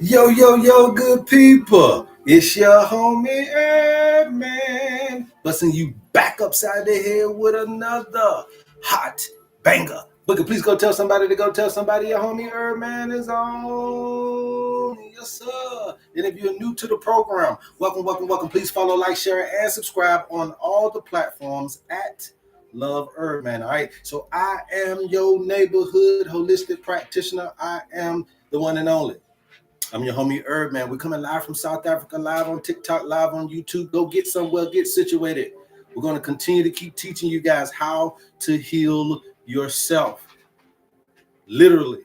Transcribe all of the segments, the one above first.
Yo, yo, yo, good people. It's your homie HerbMan. Busting you back upside the head with another hot banger. Booker, please go tell somebody to go tell somebody your homie HerbMan is on. Yes, sir. And if you're new to the program, welcome, welcome, welcome. Please follow, like, share, and subscribe on all the platforms at Love HerbMan. All right. So I am your neighborhood holistic practitioner. I am the one and only. I'm your homie HerbMan. We're coming live from South Africa, live on TikTok, live on YouTube. Go get somewhere, get situated. We're going to continue to keep teaching you guys how to heal yourself, literally.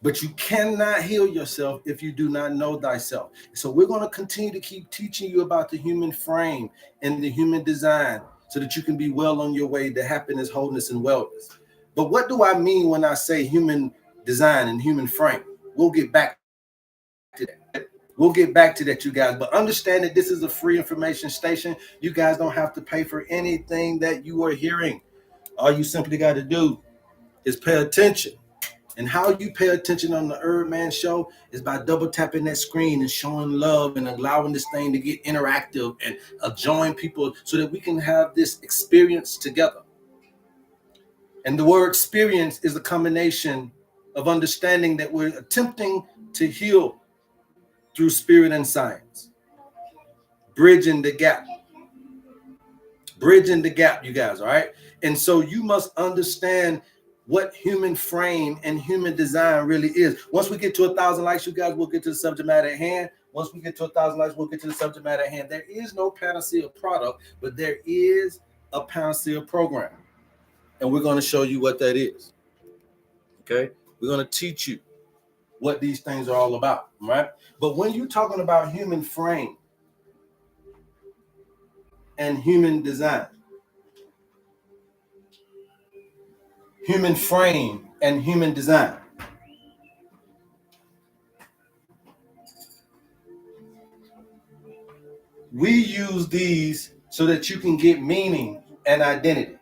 But you cannot heal yourself if you do not know thyself. So we're going to continue to keep teaching you about the human frame and the human design so that you can be well on your way to happiness, wholeness, and wellness. But what do I mean when I say human design and human frame? We'll get back to that. We'll get back to that, you guys. But understand that this is a free information station. You guys don't have to pay for anything that you are hearing. All you simply got to do is pay attention. And how you pay attention on the HerbMan Show is by double tapping that screen and showing love and allowing this thing to get interactive and join people so that we can have this experience together. And the word experience is a combination of understanding that we're attempting to heal through spirit and science. Bridging the gap, you guys, all right? And so you must understand what human frame and human design really is. Once we get to 1,000 likes, you guys, we'll get to the subject matter at hand. Once we get to 1,000 likes, we'll get to the subject matter at hand. There is no panacea product, but there is a panacea program. And we're going to show you what that is. Okay? We're going to teach you what these things are all about, right? But when you're talking about human frame and human design, human frame and human design, we use these so that you can get meaning and identity.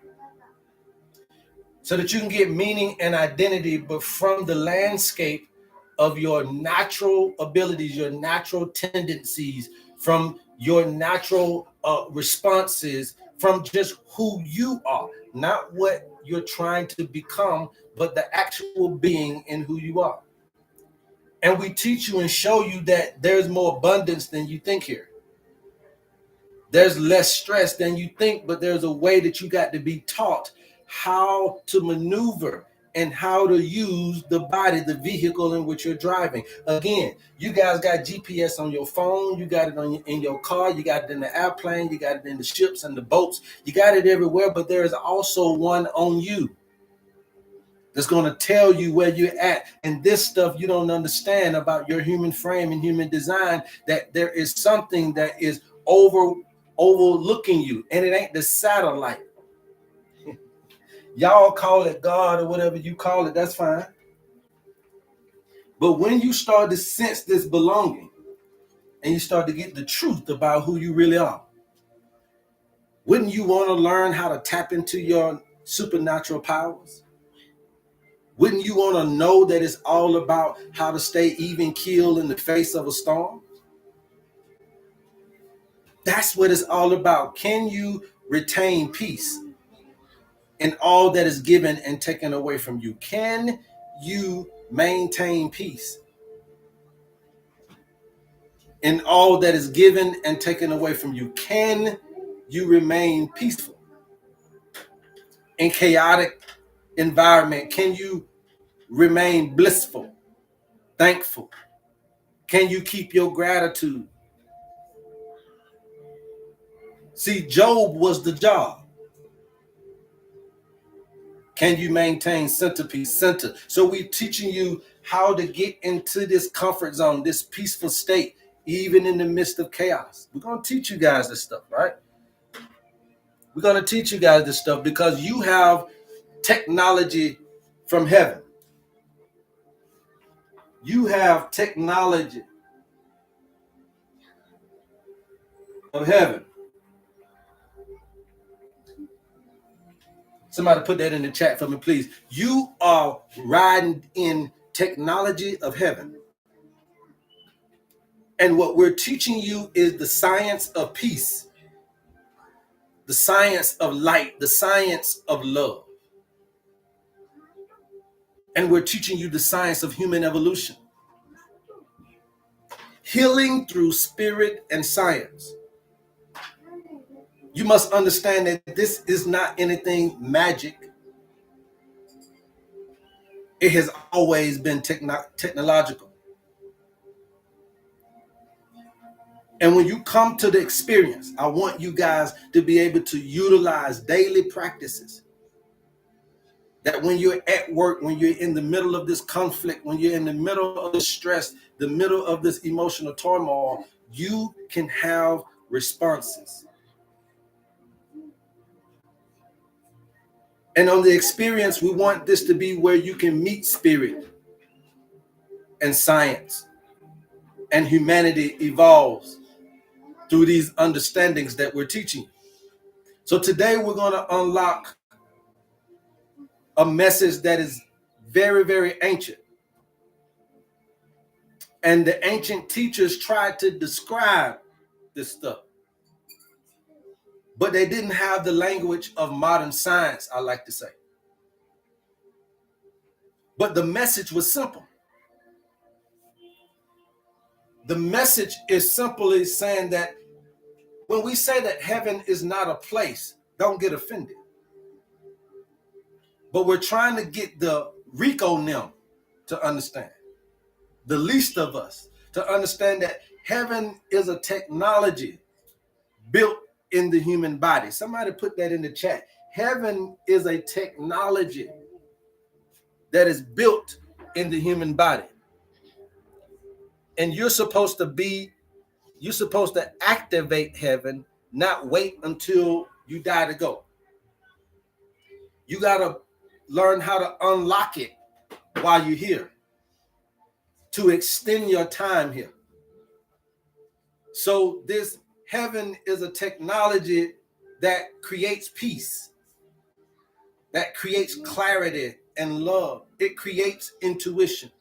So that you can get meaning and identity, but from the landscape of your natural abilities, your natural tendencies, from your natural responses, from just who you are, not what you're trying to become, but the actual being in who you are. And we teach you and show you that there's more abundance than you think here. There's less stress than you think, but there's a way that you got to be taught how to maneuver and how to use the body, the vehicle in which you're driving. Again, you guys got GPS on your phone, you got it in your car, you got it in the airplane, you got it in the ships and the boats, you got it everywhere, but there is also one on you that's going to tell you where you're at. And this stuff you don't understand about your human frame and human design, that there is something that is overlooking you, and it ain't the satellite. Y'all call it God or whatever you call it, that's fine. But when you start to sense this belonging and you start to get the truth about who you really are, wouldn't you want to learn how to tap into your supernatural powers? Wouldn't you want to know that it's all about how to stay even keel in the face of a storm? That's what it's all about. Can you retain peace in all that is given and taken away from you? Can you maintain peace in all that is given and taken away from you? Can you remain peaceful in chaotic environment? Can you remain blissful, thankful? Can you keep your gratitude? See, Job was the job. Can you maintain centerpiece, center? So we're teaching you how to get into this comfort zone, this peaceful state, even in the midst of chaos. We're going to teach you guys this stuff, right? We're going to teach you guys this stuff because you have technology from heaven. You have technology of heaven. Somebody put that in the chat for me, please. You are riding in technology of heaven. And what we're teaching you is the science of peace, the science of light, the science of love. And we're teaching you the science of human evolution. Healing through spirit and science. You must understand that this is not anything magic. It has always been technological. And when you come to the experience, I want you guys to be able to utilize daily practices. That when you're at work, when you're in the middle of this conflict, when you're in the middle of the stress, the middle of this emotional turmoil, you can have responses. And on the experience, we want this to be where you can meet spirit and science, and humanity evolves through these understandings that we're teaching. So today we're going to unlock a message that is very, very ancient. And the ancient teachers tried to describe this stuff, but they didn't have the language of modern science, I like to say. But the message was simple. The message is simply saying that when we say that heaven is not a place, don't get offended. But we're trying to get the Rico Nim to understand, the least of us, to understand that heaven is a technology built in the human body. Somebody put that in the chat. Heaven is a technology that is built in the human body. And you're supposed to activate heaven, not wait until you die to go. You got to learn how to unlock it while you're here, to extend your time here. So this heaven is a technology that creates peace, that creates clarity and love. It creates intuition.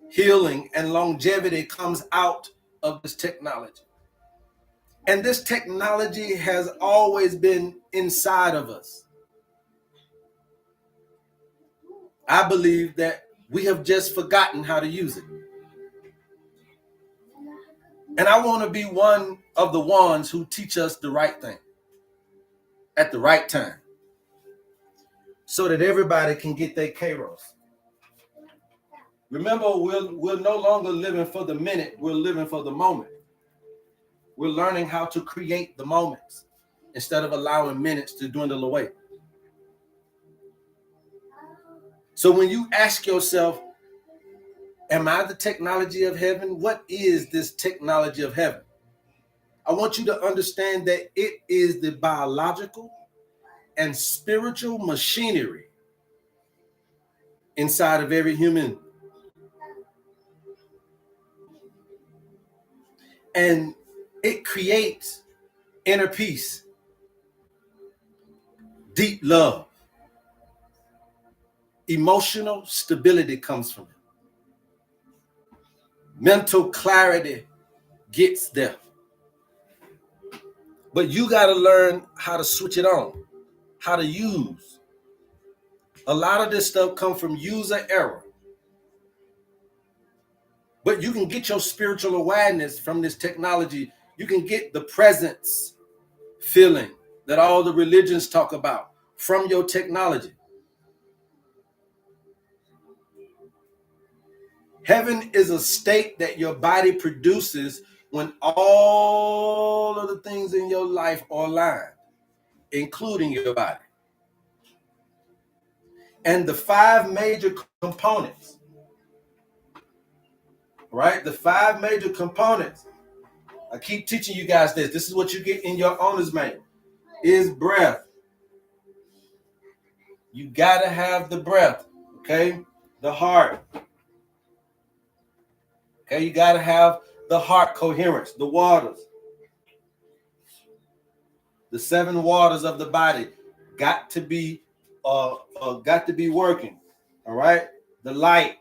Healing and longevity comes out of this technology. And this technology has always been inside of us. I believe that we have just forgotten how to use it. And I want to be one of the ones who teach us the right thing at the right time, so that everybody can get their kairos. Remember, we're no longer living for the minute, we're living for the moment. We're learning how to create the moments instead of allowing minutes to dwindle away. So when you ask yourself, am I the technology of heaven? What is this technology of heaven? I want you to understand that it is the biological and spiritual machinery inside of every human. And it creates inner peace, deep love, emotional stability comes from it. Mental clarity gets there. But you got to learn how to switch it on, how to use. A lot of this stuff comes from user error. But you can get your spiritual awareness from this technology. You can get the presence feeling that all the religions talk about from your technology. Heaven is a state that your body produces when all of the things in your life are aligned, including your body. And the five major components, right? The five major components. I keep teaching you guys this. This is what you get in your owner's manual. Is breath. You got to have the breath, okay? The heart. Okay, you got to have the heart coherence, the waters. The seven waters of the body got to be working. All right? The light.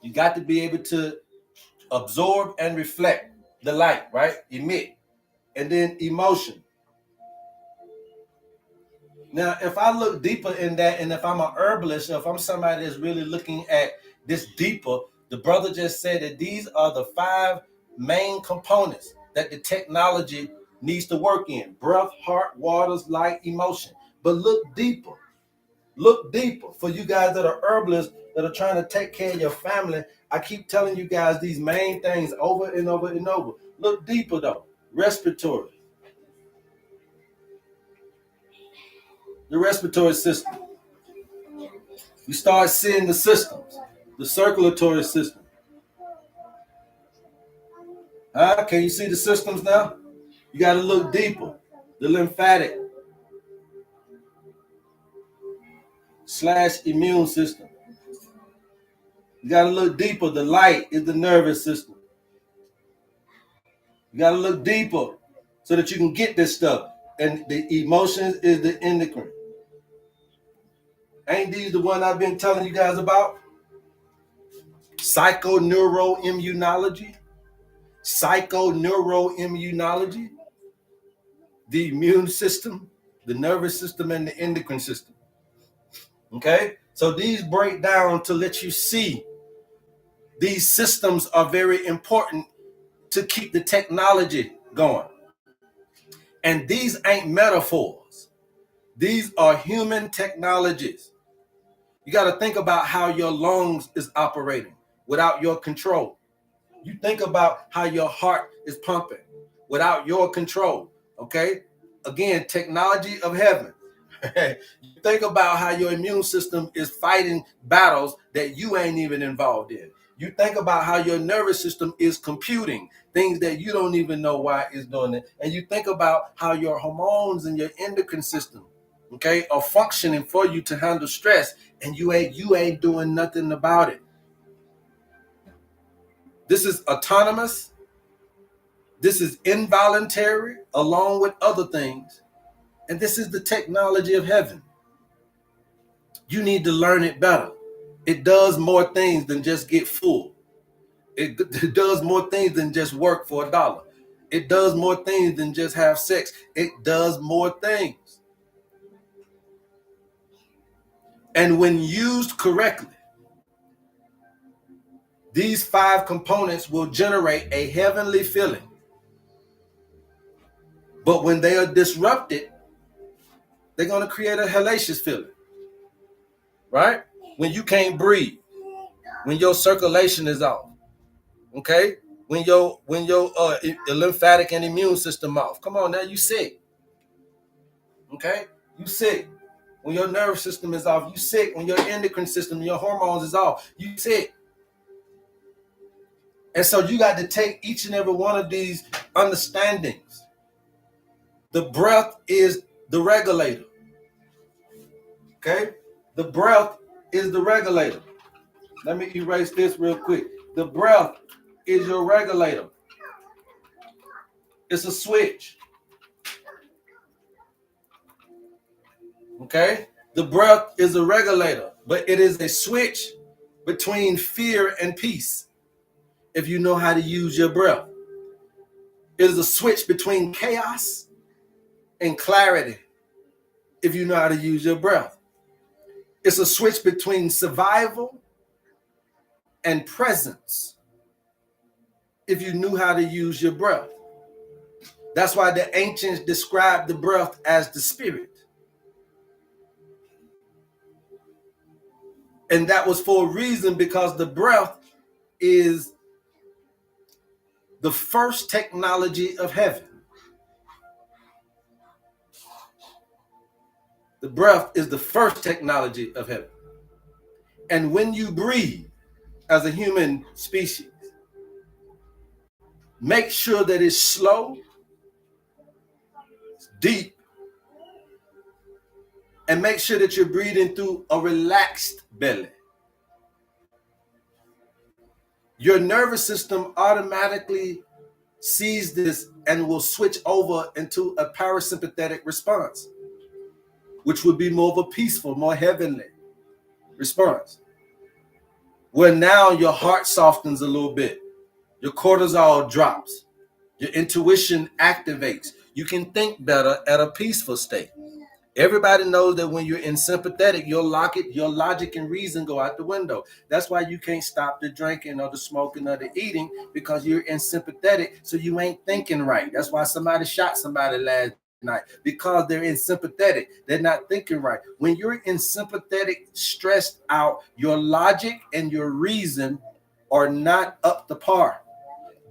You got to be able to absorb and reflect the light, right? Emit. And then emotion. Now, if I look deeper in that, and if I'm a herbalist, or if I'm somebody that's really looking at this deeper, the brother just said that these are the 5 main components that the technology needs to work in: breath, heart, waters, light, emotion. But look deeper. Look deeper. For you guys that are herbalists that are trying to take care of your family, I keep telling you guys these main things over and over and over. Look deeper though. Respiratory. The respiratory system. You start seeing the systems. The circulatory system. Can you see the systems now? You got to look deeper. The lymphatic / immune system. You got to look deeper. The light is the nervous system. You got to look deeper so that you can get this stuff. And the emotions is the endocrine. Ain't these the one I've been telling you guys about? Psychoneuroimmunology. Psychoneuroimmunology. The immune system, the nervous system, and the endocrine system. Okay? So these break down to let you see these systems are very important to keep the technology going. And these ain't metaphors. These are human technologies. You got to think about how your lungs is operating without your control. You think about how your heart is pumping without your control. Okay? Again, technology of heaven. You think about how your immune system is fighting battles that you ain't even involved in. You think about how your nervous system is computing things that you don't even know why it's doing it. And you think about how your hormones and your endocrine system, okay, are functioning for you to handle stress, and you ain't doing nothing about it. This is autonomous. This is involuntary, along with other things. And this is the technology of heaven. You need to learn it better. It does more things than just get full. It does more things than just work for $1. It does more things than just have sex. It does more things. And when used correctly, these 5 components will generate a heavenly feeling. But when they are disrupted, they're going to create a hellacious feeling. Right? When you can't breathe, when your circulation is off, okay? When your lymphatic and immune system off. Come on now, you sick. Okay? You sick. When your nervous system is off, you sick. When your endocrine system, your hormones is off, you sick. And so you got to take each and every one of these understandings. The breath is the regulator. Okay? The breath is the regulator. Let me erase this real quick. The breath is your regulator. It's a switch. Okay? The breath is a regulator, but it is a switch between fear and peace if you know how to use your breath. It is a switch between chaos and clarity if you know how to use your breath. It's a switch between survival and presence if you knew how to use your breath. That's why the ancients described the breath as the spirit. And that was for a reason, because the breath is the first technology of heaven. The breath is the first technology of heaven. And when you breathe as a human species, make sure that it's slow, it's deep, and make sure that you're breathing through a relaxed belly. Your nervous system automatically sees this and will switch over into a parasympathetic response, which would be more of a peaceful, more heavenly response. Where now your heart softens a little bit. Your cortisol drops. Your intuition activates. You can think better at a peaceful state. Everybody knows that when you're in sympathetic, your logic and reason go out the window. That's why you can't stop the drinking or the smoking or the eating, because you're in sympathetic, so you ain't thinking right. That's why somebody shot somebody last night, because they're in sympathetic. They're not thinking right. When you're in sympathetic, stressed out, your logic and your reason are not up to par.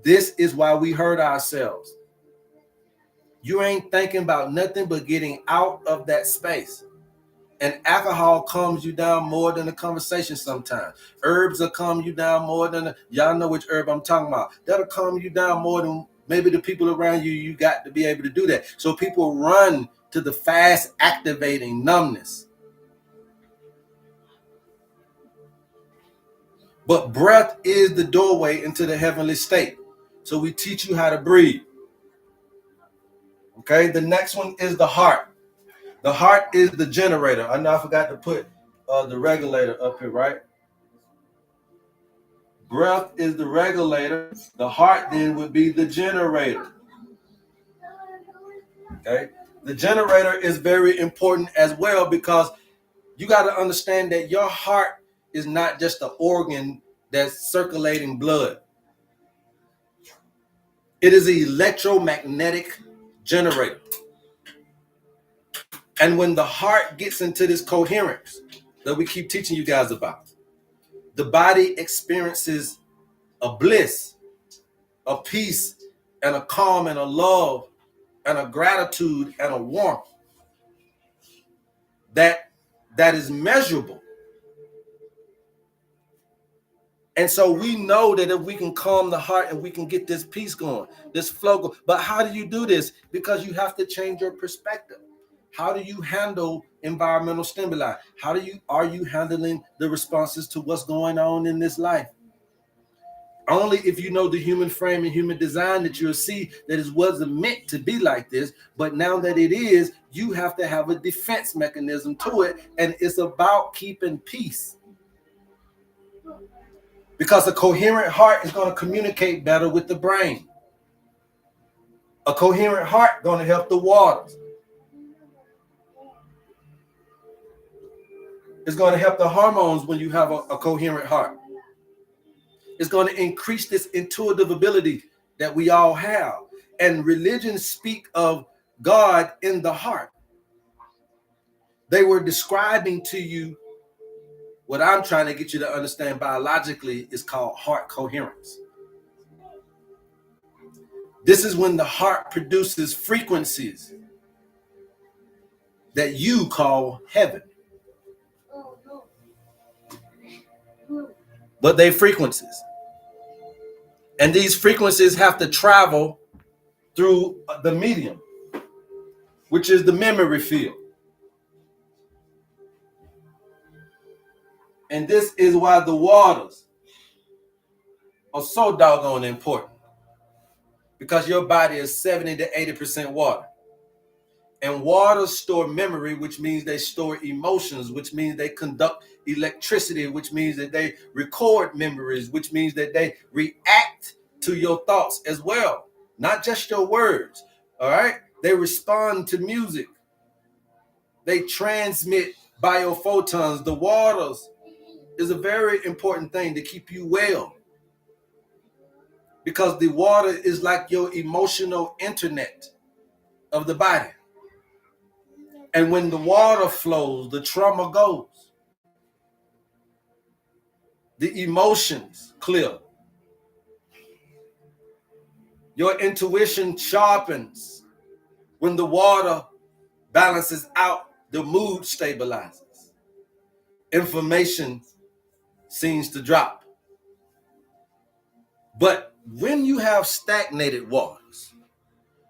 This is why we hurt ourselves. You ain't thinking about nothing but getting out of that space. And alcohol calms you down more than a conversation sometimes. Herbs will calm you down more than y'all know which herb I'm talking about. That'll calm you down more than maybe the people around you. You got to be able to do that. So people run to the fast activating numbness. But breath is the doorway into the heavenly state. So we teach you how to breathe. Okay, the next one is the heart. The heart is the generator. I know I forgot to put the regulator up here, right? Breath is the regulator. The heart then would be the generator. Okay, the generator is very important as well, because you got to understand that your heart is not just an organ that's circulating blood. It is an electromagnetic generator. And when the heart gets into this coherence that we keep teaching you guys about, the body experiences a bliss, a peace, and a calm, and a love, and a gratitude, and a warmth that is measurable. And so we know that if we can calm the heart and we can get this peace going, this flow going. But how do you do this? Because you have to change your perspective. How do you handle environmental stimuli? Are you handling the responses to what's going on in this life? Only if you know the human frame and human design that you'll see that it wasn't meant to be like this. But now that it is, you have to have a defense mechanism to it. And it's about keeping peace. Because a coherent heart is going to communicate better with the brain. A coherent heart is going to help the waters. It's going to help the hormones when you have a coherent heart. It's going to increase this intuitive ability that we all have. And religions speak of God in the heart. They were describing to you what I'm trying to get you to understand biologically is called heart coherence. This is when the heart produces frequencies that you call heaven. But they frequencies. And these frequencies have to travel through the medium, which is the memory field. And this is why the waters are so doggone important. Because your body is 70 to 80% water. And waters store memory, which means they store emotions, which means they conduct electricity, which means that they record memories, which means that they react to your thoughts as well. Not just your words, all right? They respond to music. They transmit biophotons. The waters is a very important thing to keep you well. Because the water is like your emotional internet of the body. And when the water flows, the trauma goes. The emotions clear. Your intuition sharpens. When the water balances out, the mood stabilizes. Information seems to drop. But when you have stagnated waters,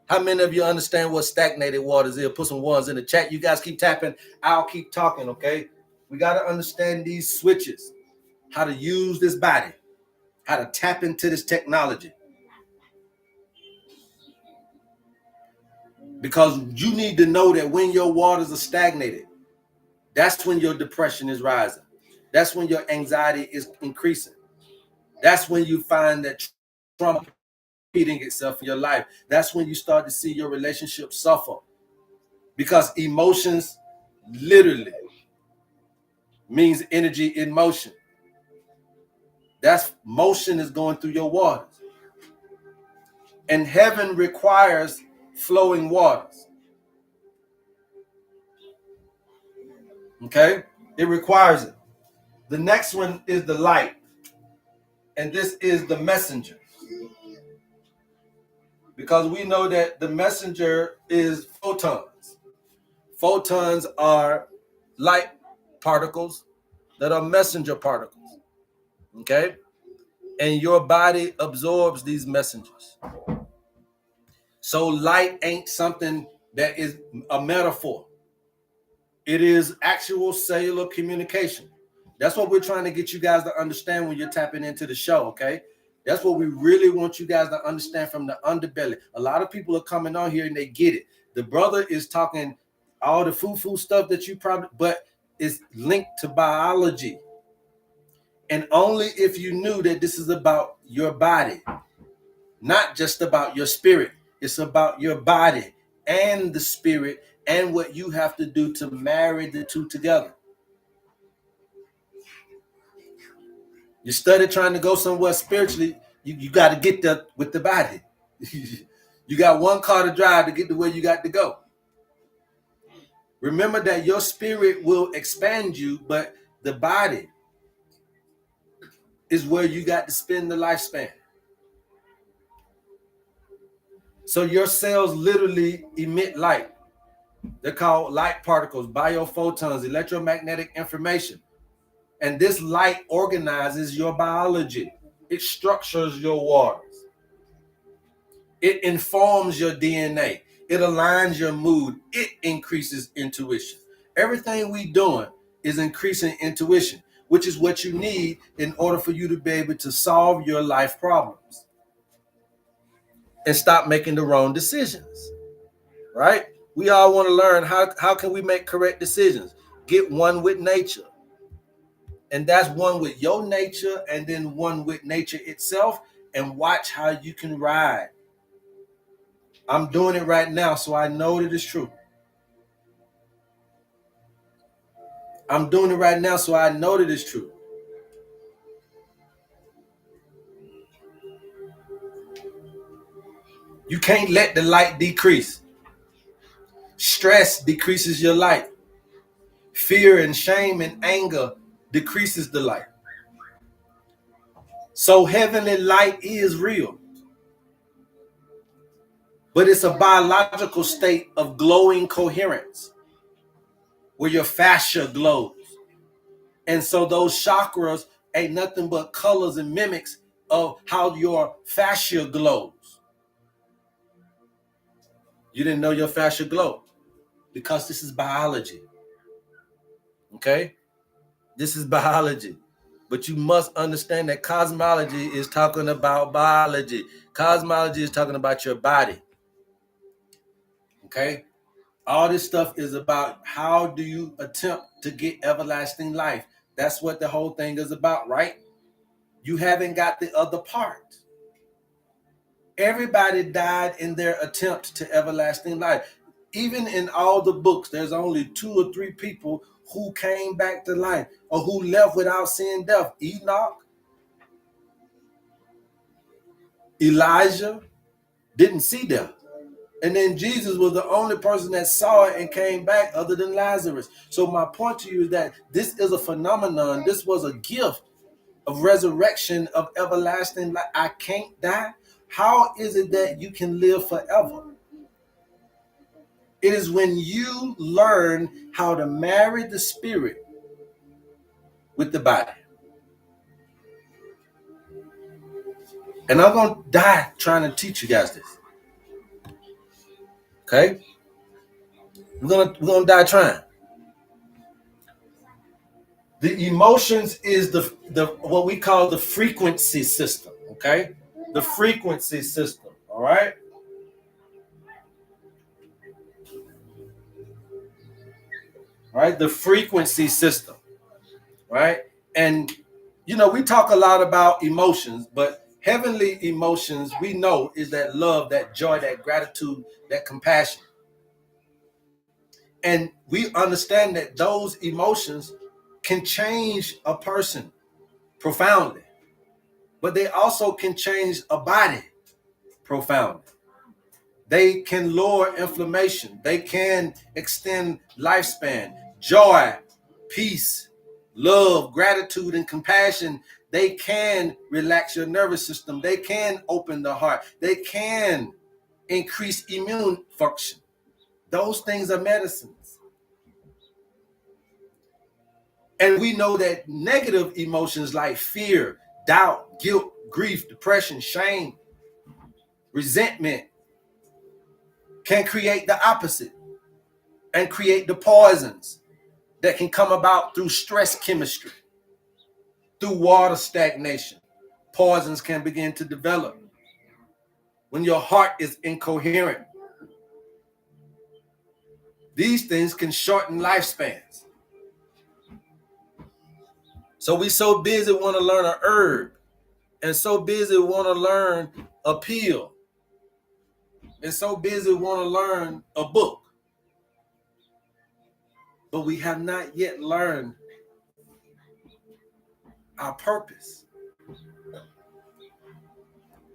how many of you understand what stagnated waters is? Put some ones in the chat. You guys keep tapping. I'll keep talking, okay? We got to understand these switches, how to use this body, how to tap into this technology. Because you need to know that when your waters are stagnated, that's when your depression is rising. That's when your anxiety is increasing. That's when you find that trauma repeating itself in your life. That's when you start to see your relationship suffer, because emotions literally means energy in motion. That's motion is going through your waters. And heaven requires flowing waters. Okay? It requires it. The next one is the light. And this is the messenger. Because we know that the messenger is photons. Photons are light particles that are messenger particles. Okay? And your body absorbs these messengers. So light ain't something that is a metaphor. It is actual cellular communication. That's what we're trying to get you guys to understand when you're tapping into the show, okay? That's what we really want you guys to understand from the underbelly. A lot of people are coming on here and they get it. The brother is talking all the foo-foo stuff that you probably, but it's linked to biology. And only if you knew that this is about your body, not just about your spirit. It's about your body and the spirit and what you have to do to marry the two together. You study trying to go somewhere spiritually, you got to get there with the body. You got one car to drive to get to where you got to go. Remember that your spirit will expand you, but the body is where you got to spend the lifespan. So your cells literally emit light. They're called light particles, biophotons, electromagnetic information. And this light organizes your biology. It structures your waters. It informs your DNA. It aligns your mood. It increases intuition. Everything we doing is increasing intuition, which is what you need in order for you to be able to solve your life problems and stop making the wrong decisions, right? We all want to learn how can we make correct decisions? Get one with nature. And that's one with your nature and then one with nature itself, and watch how you can ride. I'm doing it right now, so I know that it's true. I'm doing it right now, so I know that it's true. You can't let the light decrease. Stress decreases your light. Fear and shame and anger decreases the light. So heavenly light is real. But it's a biological state of glowing coherence where your fascia glows. And so those chakras ain't nothing but colors and mimics of how your fascia glows. You didn't know your fascia glowed because this is biology. Okay? This is biology. But you must understand that cosmology is talking about biology. Cosmology is talking about your body. Okay? All this stuff is about how do you attempt to get everlasting life. That's what the whole thing is about, right? You haven't got the other part. Everybody died in their attempt to everlasting life. Even in all the books, there's only 2 or 3 people who came back to life or who left without seeing death. Enoch, Elijah didn't see death. And then Jesus was the only person that saw it and came back other than Lazarus. So my point to you is that this is a phenomenon. This was a gift of resurrection, of everlasting life. I can't die. How is it that you can live forever? It is when you learn how to marry the spirit with the body. And I'm going to die trying to teach you guys this. Okay? We're gonna die trying. The emotions is the what we call the frequency system, okay? The frequency system, all right? Right? The frequency system, right? And you know, we talk a lot about emotions, but Heavenly emotions, we know, is that love, that joy, that gratitude, that compassion. And we understand that those emotions can change a person profoundly, but they also can change a body profoundly. They can lower inflammation. They can extend lifespan. Joy, peace, love, gratitude, and compassion. They can relax your nervous system. They can open the heart. They can increase immune function. Those things are medicines. And we know that negative emotions like fear, doubt, guilt, grief, depression, shame, resentment can create the opposite and create the poisons that can come about through stress chemistry, through water stagnation. Poisons can begin to develop when your heart is incoherent. These things can shorten lifespans. So we so busy want to learn a herb and so busy want to learn a pill and so busy want to learn a book. But we have not yet learned our purpose.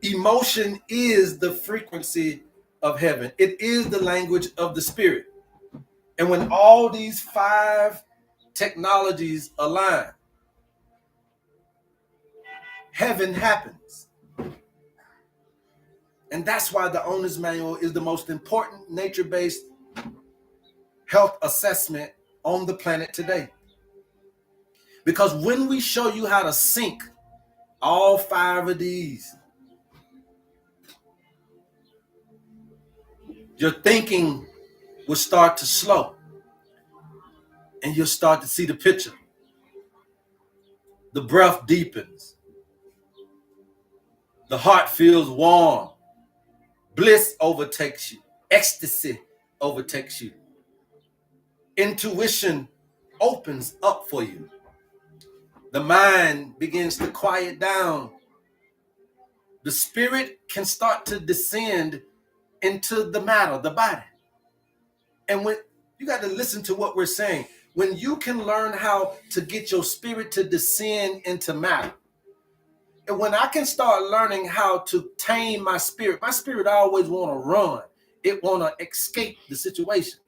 Emotion is the frequency of heaven. It is the language of the spirit. And when all these 5 technologies align, heaven happens. And that's why the owner's manual is the most important nature-based health assessment on the planet today. Because when we show you how to sync all 5 of these, your thinking will start to slow and you'll start to see the picture. The breath deepens. The heart feels warm. Bliss overtakes you. Ecstasy overtakes you. Intuition opens up for you. The mind begins to quiet down. The spirit can start to descend into the matter, the body. And when you got to listen to what we're saying, when you can learn how to get your spirit to descend into matter, and when I can start learning how to tame my spirit always want to run. It want to escape the situation.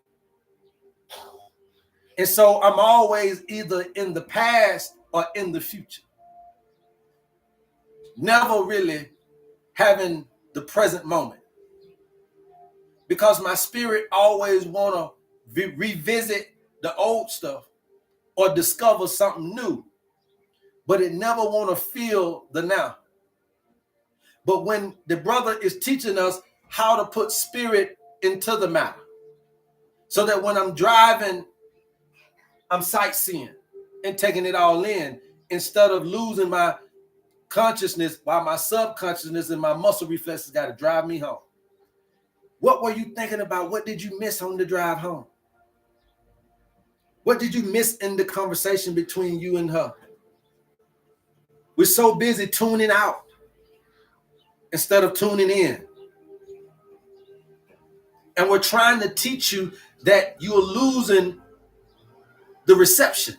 And so I'm always either in the past or in the future. Never really having the present moment. Because my spirit always want to revisit the old stuff or discover something new. But it never want to feel the now. But when the brother is teaching us how to put spirit into the matter, so that when I'm driving, I'm sightseeing and taking it all in instead of losing my consciousness while my subconsciousness and my muscle reflexes got to drive me home. What were you thinking about? What did you miss on the drive home? What did you miss in the conversation between you and her? We're so busy tuning out instead of tuning in. And we're trying to teach you that you're losing the reception.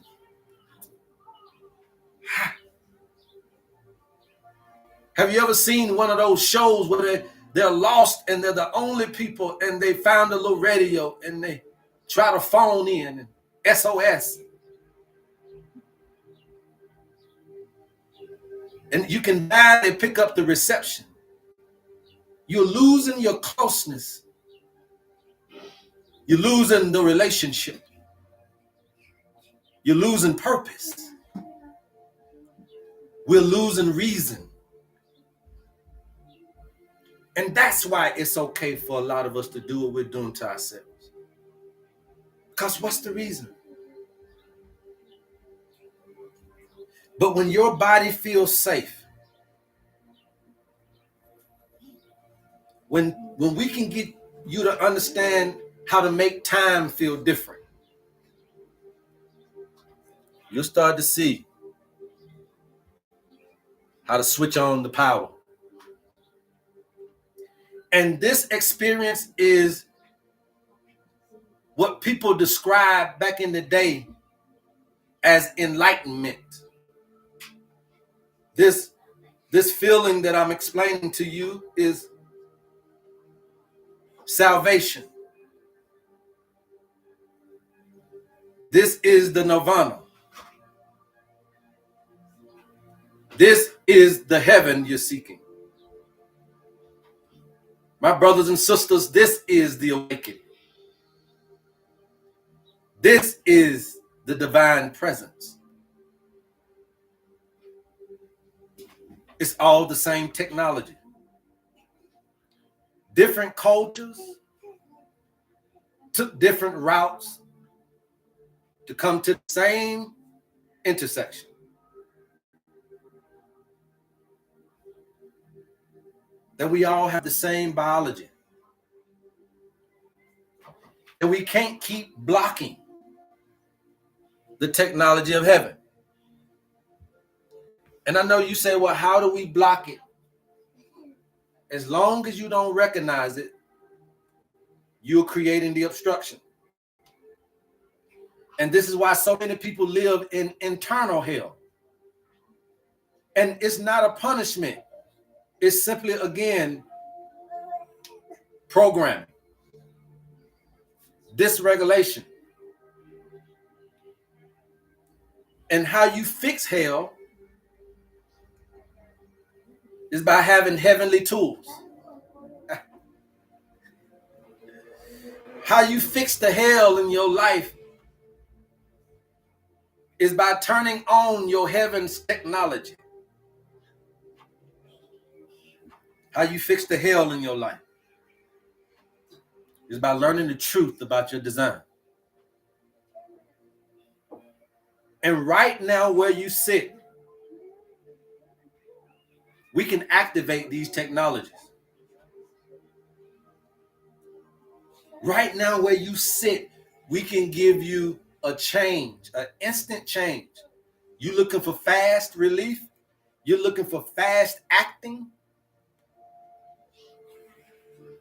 Have you ever seen one of those shows where they're lost and they're the only people and they found a little radio and they try to phone in and SOS? And you can barely pick up the reception. You're losing your closeness. You're losing the relationship. You're losing purpose. We're losing reason. And that's why it's okay for a lot of us to do what we're doing to ourselves. Because what's the reason? But when your body feels safe, when we can get you to understand how to make time feel different, you'll start to see how to switch on the power. And this experience is what people described back in the day as enlightenment. This feeling that I'm explaining to you is salvation. This is the nirvana. This is the heaven you're seeking. My brothers and sisters, this is the awakening. This is the divine presence. It's all the same technology. Different cultures took different routes to come to the same intersection. That we all have the same biology. And we can't keep blocking the technology of heaven. And I know you say, well, how do we block it? As long as you don't recognize it, you're creating the obstruction. And this is why so many people live in internal hell. And it's not a punishment. It's simply, again, programming, dysregulation. And how you fix hell is by having heavenly tools. How you fix the hell in your life is by turning on your heaven's technology. How you fix the hell in your life is by learning the truth about your design. And right now where you sit, we can activate these technologies. Right now where you sit, we can give you a change, an instant change. You looking for fast relief? You're looking for fast acting?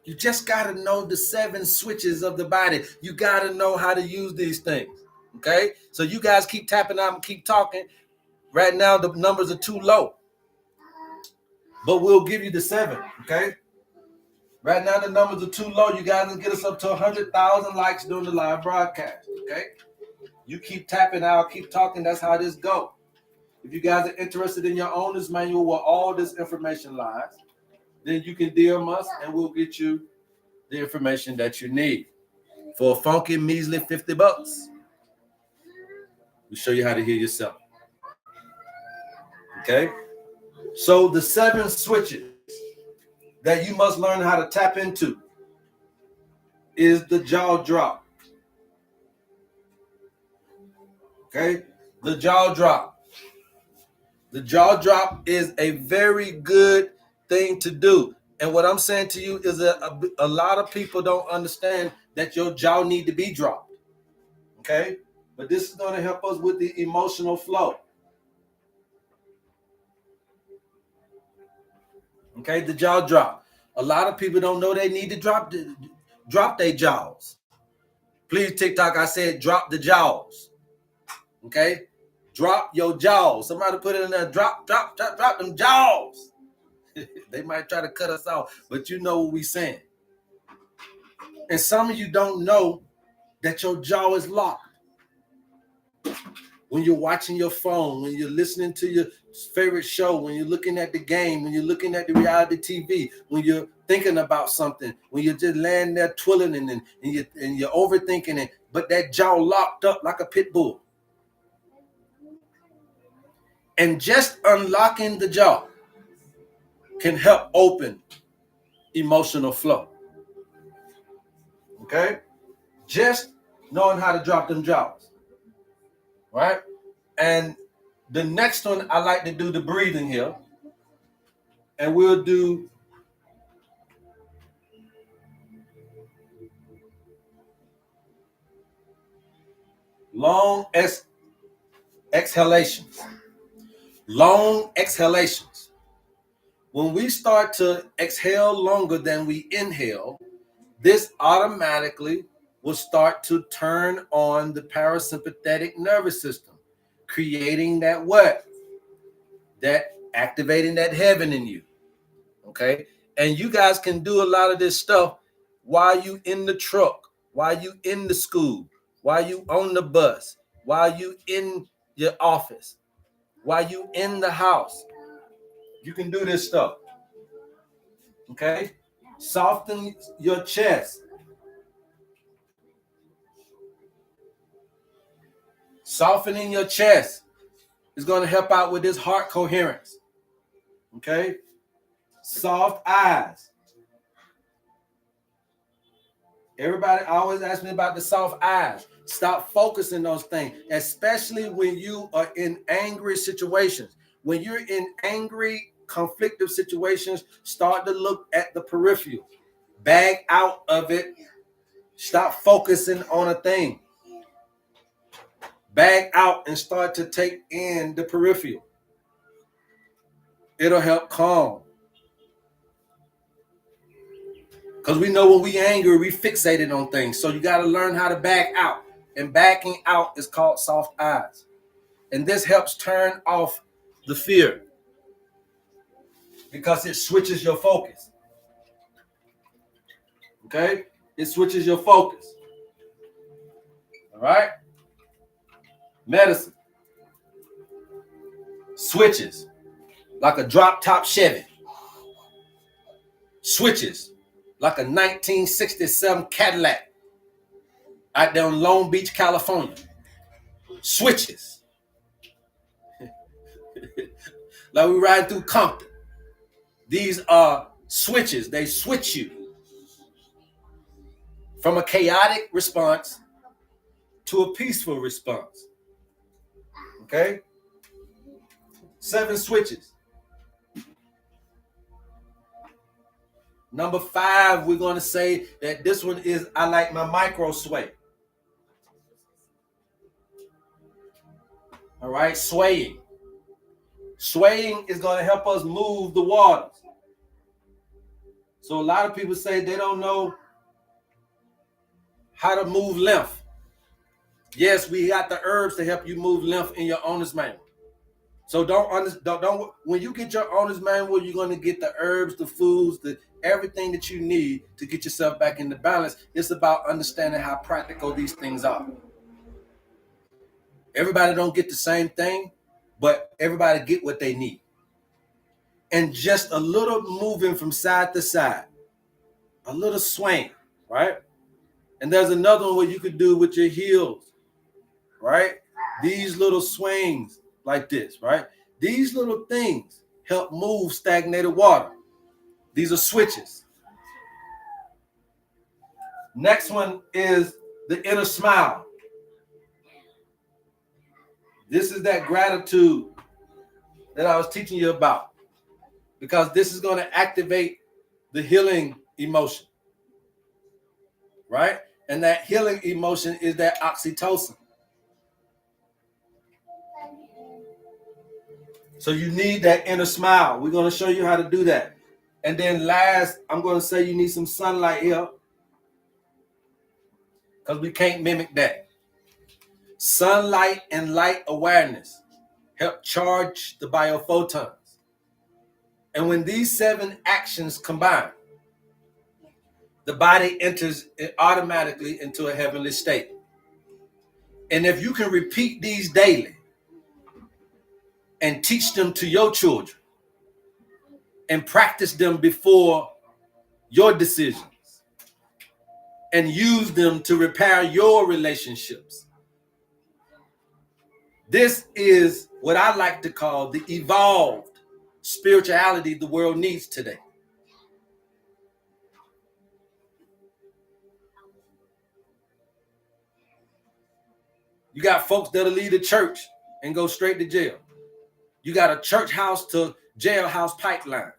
You just got to know the 7 switches of the body. You got to know how to use these things. Okay? So you guys keep tapping out and keep talking. Right now, the numbers are too low. But we'll give you the 7. Okay? Right now, the numbers are too low. You guys can get us up to 100,000 likes during the live broadcast. Okay? You keep tapping out, keep talking. That's how this goes. If you guys are interested in your owner's manual where all this information lies, then you can DM us and we'll get you the information that you need for a funky measly $50. We'll show you how to heal yourself. Okay? So the 7 switches that you must learn how to tap into is the jaw drop. Okay? The jaw drop. The jaw drop is a very good thing to do. And what I'm saying to you is that a lot of people don't understand that your jaw need to be dropped. Okay? But this is going to help us with the emotional flow. Okay, the jaw drop. A lot of people don't know they need to drop their jaws. Please, TikTok, I said drop the jaws. Okay? Drop your jaws. Somebody put it in there. Drop them jaws. They might try to cut us off, but you know what we're saying. And some of you don't know that your jaw is locked. When you're watching your phone, when you're listening to your favorite show, when you're looking at the game, when you're looking at the reality TV, when you're thinking about something, when you're just laying there twiddling and you're overthinking it, but that jaw locked up like a pit bull. And just unlocking the jaw can help open emotional flow. Okay? Just knowing how to drop them jaws. Right? And the next one, I like to do the breathing here. And we'll do long exhalations. Long exhalations. When we start to exhale longer than we inhale, this automatically will start to turn on the parasympathetic nervous system, creating that what? That activating that heaven in you. Okay. And you guys can do a lot of this stuff while you in the truck, while you in the school, while you on the bus, while you in your office, while you in the house. You can do this stuff. Okay. Soften your chest. Softening your chest is going to help out with this heart coherence. Okay. Soft eyes. Everybody always asks me about the soft eyes. Stop focusing those things, especially when you are in angry situations. When you're in angry, conflictive situations, start to look at the peripheral. Bag out of it. Stop focusing on a thing. Bag out and start to take in the peripheral. It'll help calm. Because we know when we angry, we fixated on things. So you got to learn how to back out. And backing out is called soft eyes. And this helps turn off the fear because it switches your focus. Okay? It switches your focus. All right? Medicine. Switches like a drop top Chevy. Switches like a 1967 Cadillac out there in Long Beach, California. Switches. Like we ride through Compton. These are switches. They switch you from a chaotic response to a peaceful response. Okay? 7 switches. Number 5, we're going to say that this one is, I like my micro sway. All right, swaying. Swaying is going to help us move the waters. So a lot of people say they don't know how to move lymph. Yes, we got the herbs to help you move lymph in your owner's manual. So don't when you get your owner's manual, you're going to get the herbs, the foods, everything that you need to get yourself back into balance. It's about understanding how practical these things are. Everybody don't get the same thing, but everybody get what they need. And just a little moving from side to side, a little swing, right? And there's another one where you could do with your heels, right? These little swings like this, right? These little things help move stagnated water. These are switches. Next one is the inner smile. This is that gratitude that I was teaching you about, because this is going to activate the healing emotion, right? And that healing emotion is that oxytocin. So you need that inner smile. We're going to show you how to do that. And then last, I'm going to say you need some sunlight here, because we can't mimic that. Sunlight and light awareness help charge the biophotons. And when these 7 actions combine, the body enters automatically into a heavenly state. And if you can repeat these daily and teach them to your children and practice them before your decisions and use them to repair your relationships, this is what I like to call the evolved spirituality the world needs today. You got folks that'll leave the church and go straight to jail. You got a church house to jailhouse pipeline.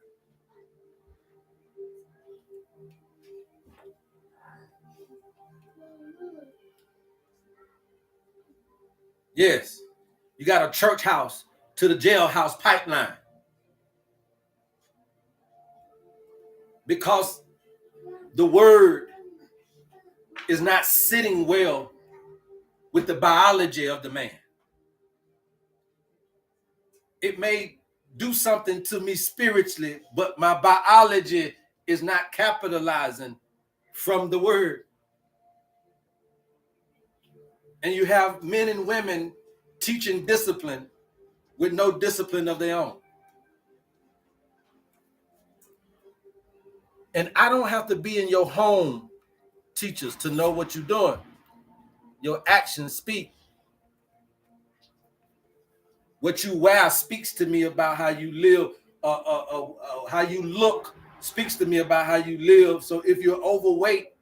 Yes, you got a church house to the jailhouse pipeline. because the word is not sitting well with the biology of the man. It may do something to me spiritually, but my biology is not capitalizing from the word. And you have men and women teaching discipline with no discipline of their own. And I don't have to be in your home, teachers, to know what you're doing. Your actions speak. What you wear speaks to me about how you live. How you look speaks to me about how you live. So if you're overweight,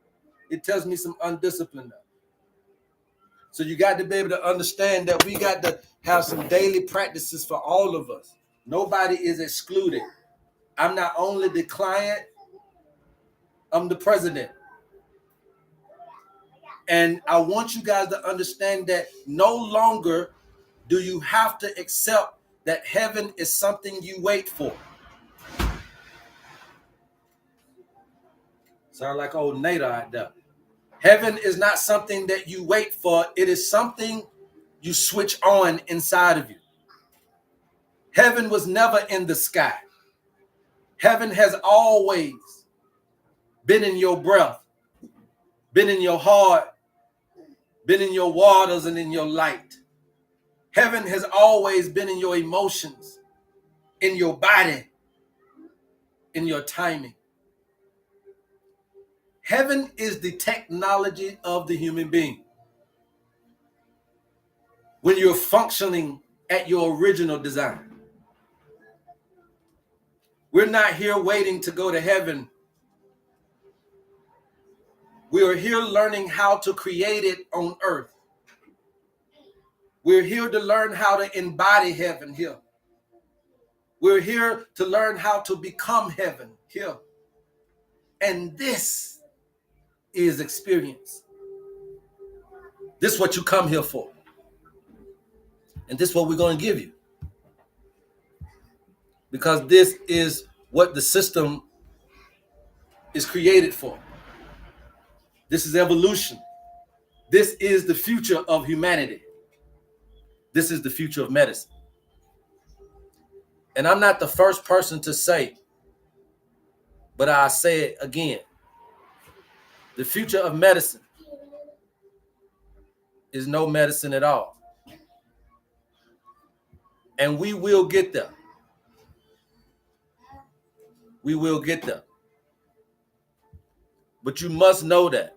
it tells me some undisciplined. So you got to be able to understand that we got to have some daily practices for all of us. Nobody is excluded. I'm not only the client, I'm the president. And I want you guys to understand that no longer do you have to accept that heaven is something you wait for. Sound like old Nader out there. Heaven is not something that you wait for. It is something you switch on inside of you. Heaven was never in the sky. Heaven has always been in your breath, been in your heart, been in your waters and in your light. Heaven has always been in your emotions, in your body, in your timing. Heaven is the technology of the human being. When you're functioning at your original design. We're not here waiting to go to heaven. We are here learning how to create it on earth. We're here to learn how to embody heaven here. We're here to learn how to become heaven here. And this is experience. This is what you come here for. And this is what we're going to give you. Because this is what the system is created for. This is evolution. This is the future of humanity. This is the future of medicine. And I'm not the first person to say, but I say it again. The future of medicine is no medicine at all. And we will get there. We will get there. But you must know that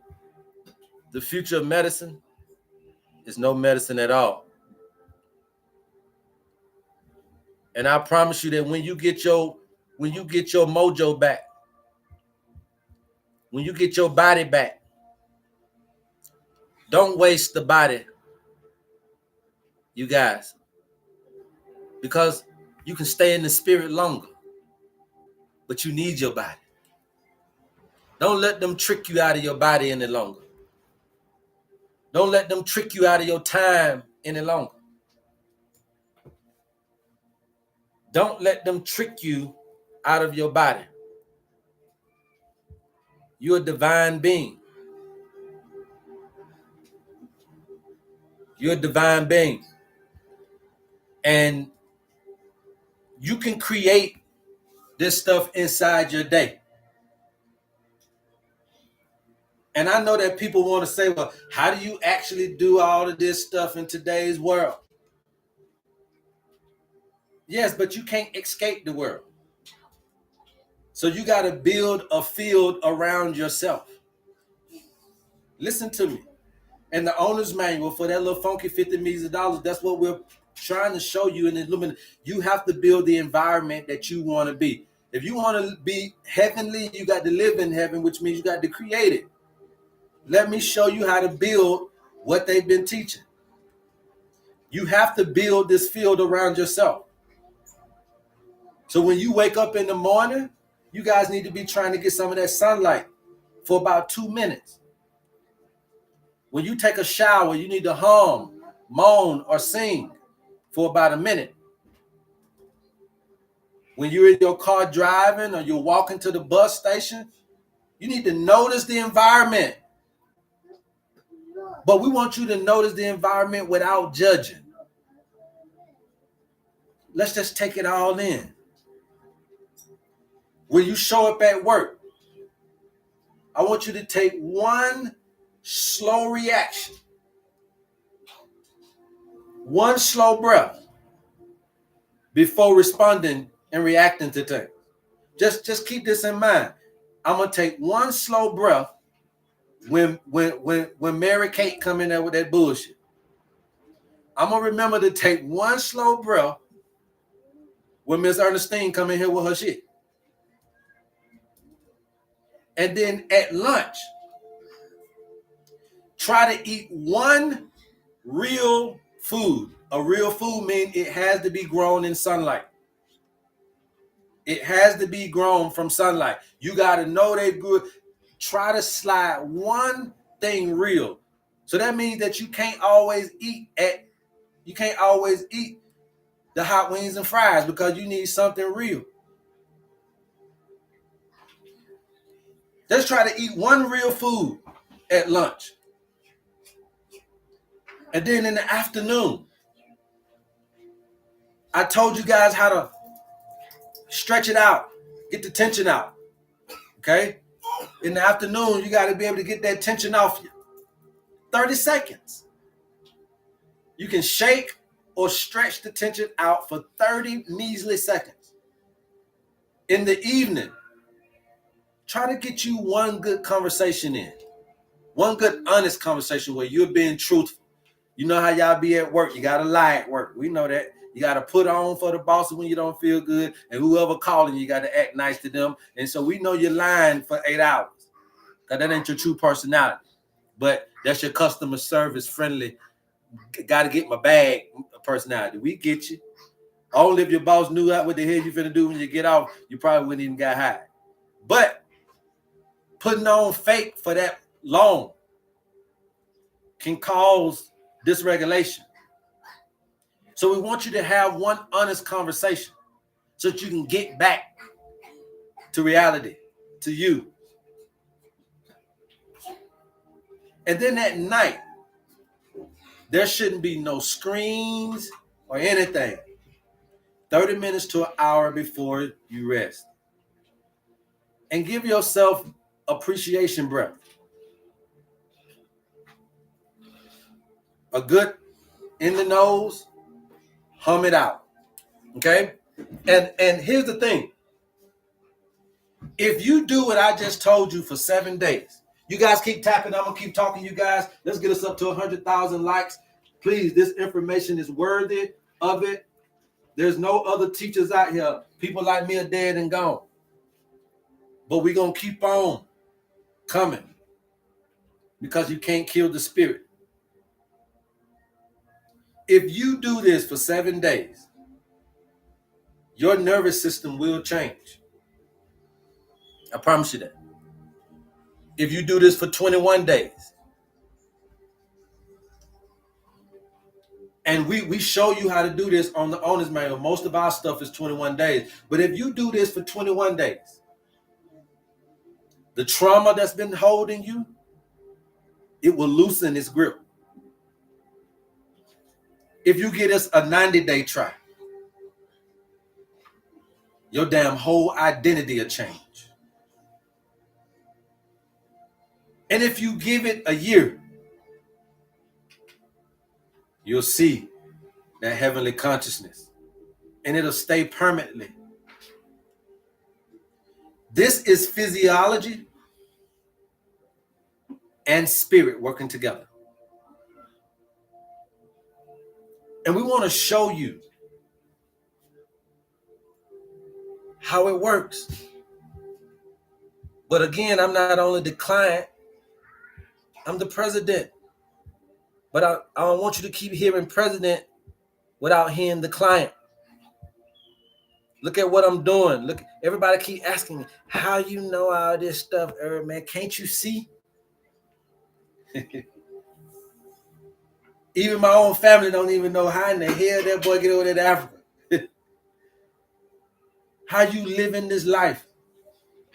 the future of medicine is no medicine at all. And I promise you that when you get your mojo back, when you get your body back, don't waste the body, you guys, because you can stay in the spirit longer, but you need your body. Don't let them trick you out of your body any longer. Don't let them trick you out of your time any longer. Don't let them trick you out of your body. You're a divine being. You're a divine being. And you can create this stuff inside your day. And I know that people want to say, well, how do you actually do all of this stuff in today's world? Yes, but you can't escape the world. So you got to build a field around yourself. Listen to me. And the owner's manual for that little funky $50 million, that's what we're trying to show you and illuminate. You have to build the environment that you want to be. If you want to be heavenly, you got to live in heaven, which means you got to create it. Let me show you how to build what they've been teaching. You have to build this field around yourself. So when you wake up in the morning, you guys need to be trying to get some of that sunlight for about 2 minutes. When you take a shower, you need to hum, moan, or sing for about a minute. When you're in your car driving or you're walking to the bus station, you need to notice the environment. But we want you to notice the environment without judging. Let's just take it all in. When you show up at work, I want you to take one slow reaction, one slow breath before responding and reacting to things. Just keep this in mind. I'm gonna take one slow breath when Mary Kate come in there with that bullshit. I'm gonna remember to take one slow breath when Miss Ernestine come in here with her shit. And then at lunch, try to eat one real food. A real food means it has to be grown in sunlight. It has to be grown from sunlight. You got to know they're good. Try to slide one thing real. So that means that you can't always eat the hot wings and fries because you need something real. Just try to eat one real food at lunch. And then in the afternoon, I told you guys how to stretch it out, get the tension out. Okay? In the afternoon, you got to be able to get that tension off you. 30 seconds. You can shake or stretch the tension out for 30 measly seconds. In the evening, try to get you one good conversation in. One good, honest conversation where you're being truthful. You know how y'all be at work. You got to lie at work. We know that. You got to put on for the bosses when you don't feel good. And whoever calling you got to act nice to them. And so we know you're lying for 8 hours. Because that ain't your true personality. But that's your customer service friendly, got to get my bag personality. We get you. Only if your boss knew what the hell you finna do when you get off, you probably wouldn't even get hired. But putting on fake for that long can cause dysregulation. So we want you to have one honest conversation so that you can get back to reality, to you. And then at night, there shouldn't be no screens or anything. 30 minutes to an hour before you rest. And give yourself appreciation breath. A good in the nose, hum it out. Okay? And here's the thing. If you do what I just told you for 7 days, you guys keep tapping. I'm going to keep talking, you guys. Let's get us up to 100,000 likes. Please, this information is worthy of it. There's no other teachers out here. People like me are dead and gone. But we're going to keep on coming because you can't kill the spirit. If you do this for 7 days, your nervous system will change. I promise you that. If you do this for 21 days, and we show you how to do this on the owner's manual. Most of our stuff is 21 days. But if you do this for 21 days, the trauma that's been holding you, it will loosen its grip. If you get us a 90-day try, your damn whole identity will change. And if you give it a year, you'll see that heavenly consciousness, and it'll stay permanently. This is physiology and spirit working together. And we want to show you how it works. But again, I'm not only the client, I'm the president. But I don't want you to keep hearing president without hearing the client. Look at what I'm doing. Look, everybody keep asking me, how you know all this stuff, HerbMan? Can't you see? Even my own family don't even know how in the hell that boy get over there to Africa. How you live in this life?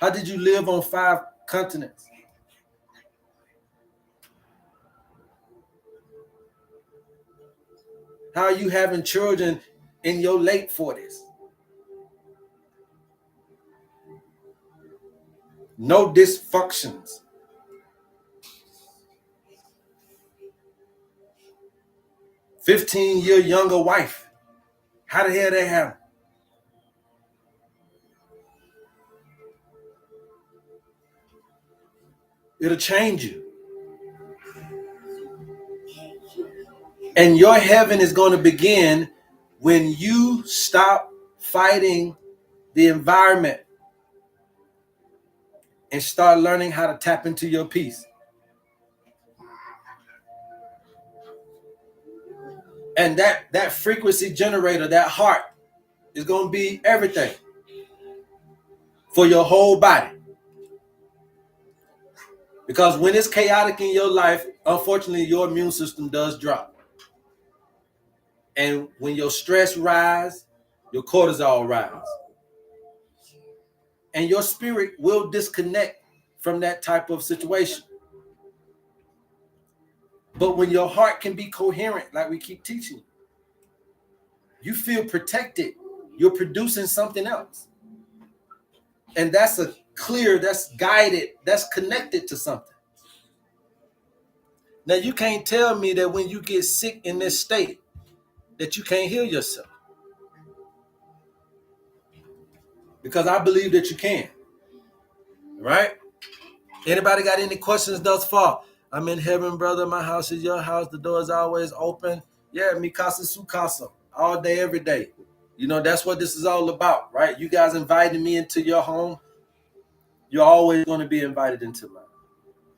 How did you live on 5 continents? How are you having children in your late 40s? No dysfunctions. 15-year younger wife. How the hell they happen? It'll change you. And your heaven is going to begin when you stop fighting the environment and start learning how to tap into your peace. And that frequency generator, that heart, is going to be everything for your whole body. Because when it's chaotic in your life, unfortunately, your immune system does drop. And when your stress rise, your cortisol rise. And your spirit will disconnect from that type of situation. But when your heart can be coherent, like we keep teaching, you feel protected. You're producing something else. And that's a clear, that's guided, that's connected to something. Now, you can't tell me that when you get sick in this state, that you can't heal yourself. Because I believe that you can. Right? Anybody got any questions thus far? I'm in heaven, brother. My house is your house. The door is always open. Yeah, mi casa su casa. All day, every day. You know, that's what this is all about, right? You guys invited me into your home. You're always going to be invited into mine,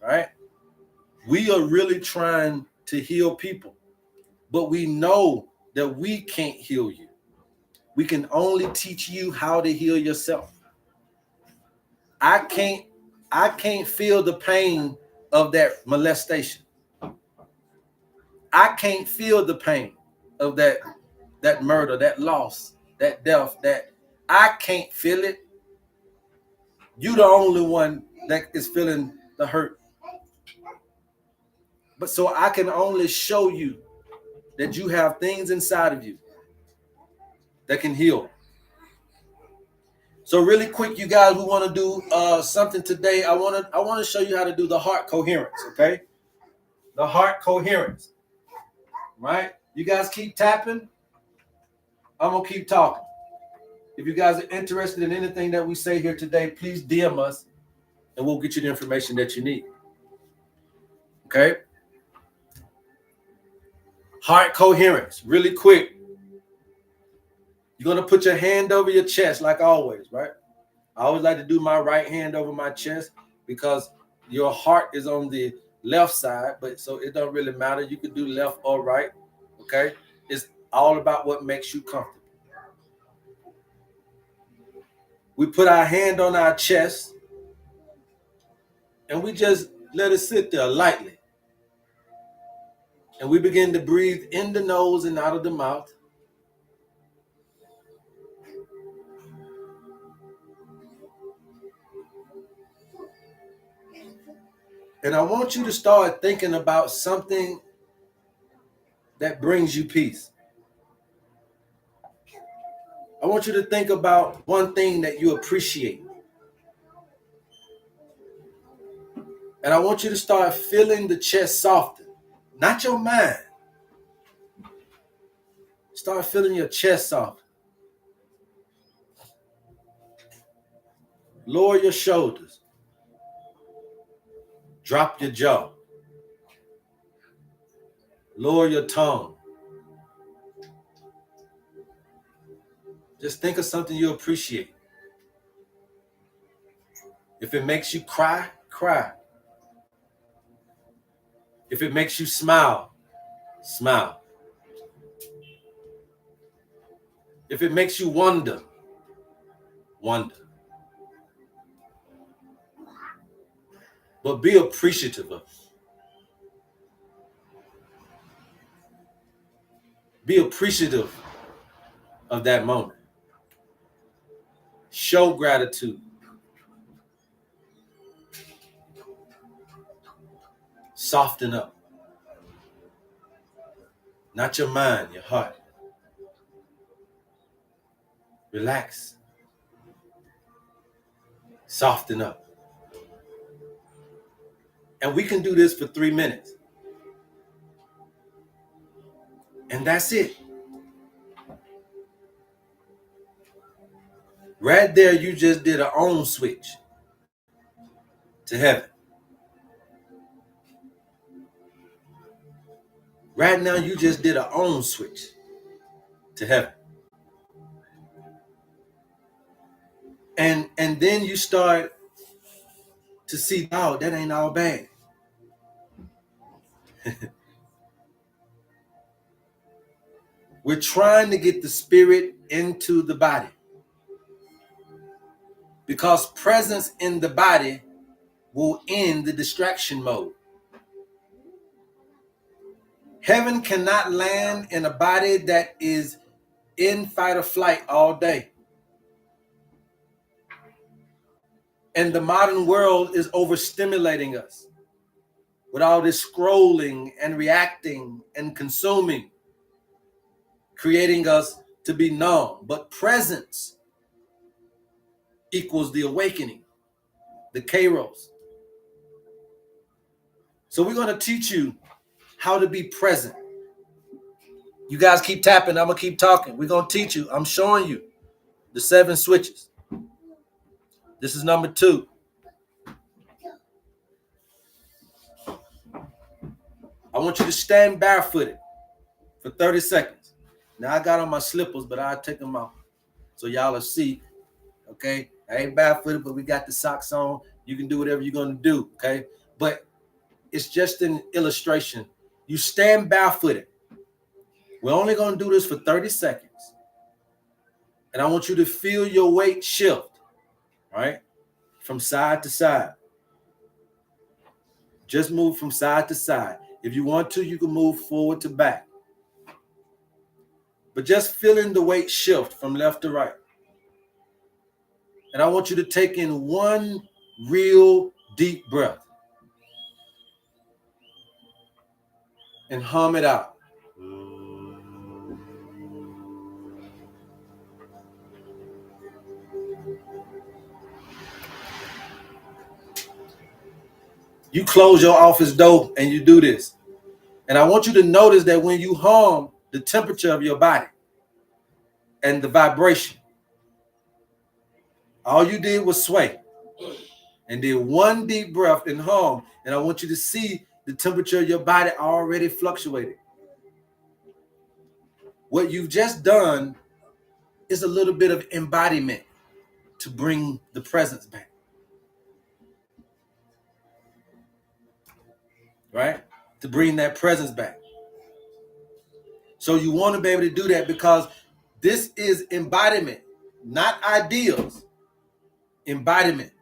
right? We are really trying to heal people, but we know that we can't heal you. We can only teach you how to heal yourself. I can't feel the pain of that molestation. I can't feel the pain of that murder, that loss, that death, that I can't feel it. You the only one that is feeling the hurt. But so I can only show you that you have things inside of you that can heal. So really quick, you guys, we want to do something today. I want to show you how to do the heart coherence, okay? The heart coherence, right? You guys keep tapping. I'm going to keep talking. If you guys are interested in anything that we say here today, please DM us and we'll get you the information that you need. Okay? Heart coherence, really quick. You're going to put your hand over your chest like always, right? I always like to do my right hand over my chest because your heart is on the left side, but so it don't really matter. You can do left or right, okay? It's all about what makes you comfortable. We put our hand on our chest and we just let it sit there lightly. And we begin to breathe in the nose and out of the mouth. And I want you to start thinking about something that brings you peace. I want you to think about one thing that you appreciate. And I want you to start feeling the chest soften, not your mind. Start feeling your chest soften. Lower your shoulders. Drop your jaw. Lower your tongue. Just think of something you appreciate. If it makes you cry, cry. If it makes you smile, smile. If it makes you wonder, wonder. But be appreciative of it. Be appreciative of that moment. Show gratitude. Soften up. Not your mind, your heart. Relax. Soften up. And we can do this for 3 minutes. And that's it. Right there, you just did an on switch to heaven. Right now, you just did an on switch to heaven. And then you start to see, oh, that ain't all bad. We're trying to get the spirit into the body. Because presence in the body will end the distraction mode. Heaven cannot land in a body that is in fight or flight all day. And the modern world is overstimulating us with all this scrolling and reacting and consuming, creating us to be numb. But presence equals the awakening, the kairos. So we're going to teach you how to be present. You guys keep tapping. I'm going to keep talking. We're going to teach you. I'm showing you the 7 switches. This is number 2. I want you to stand barefooted for 30 seconds. Now, I got on my slippers, but I'll take them off so y'all will see. Okay? I ain't barefooted, but we got the socks on. You can do whatever you're going to do. Okay? But it's just an illustration. You stand barefooted. We're only going to do this for 30 seconds. And I want you to feel your weight shift, right? From side to side. Just move from side to side. If you want to, you can move forward to back. But just feeling the weight shift from left to right. And I want you to take in one real deep breath. And hum it out. You close your office door and you do this. And I want you to notice that when you hum, the temperature of your body and the vibration. All you did was sway and did one deep breath and hum. And I want you to see the temperature of your body already fluctuated. What you've just done is a little bit of embodiment to bring the presence back. Right? To bring that presence back. So you want to be able to do that because this is embodiment, not ideals. Embodiment.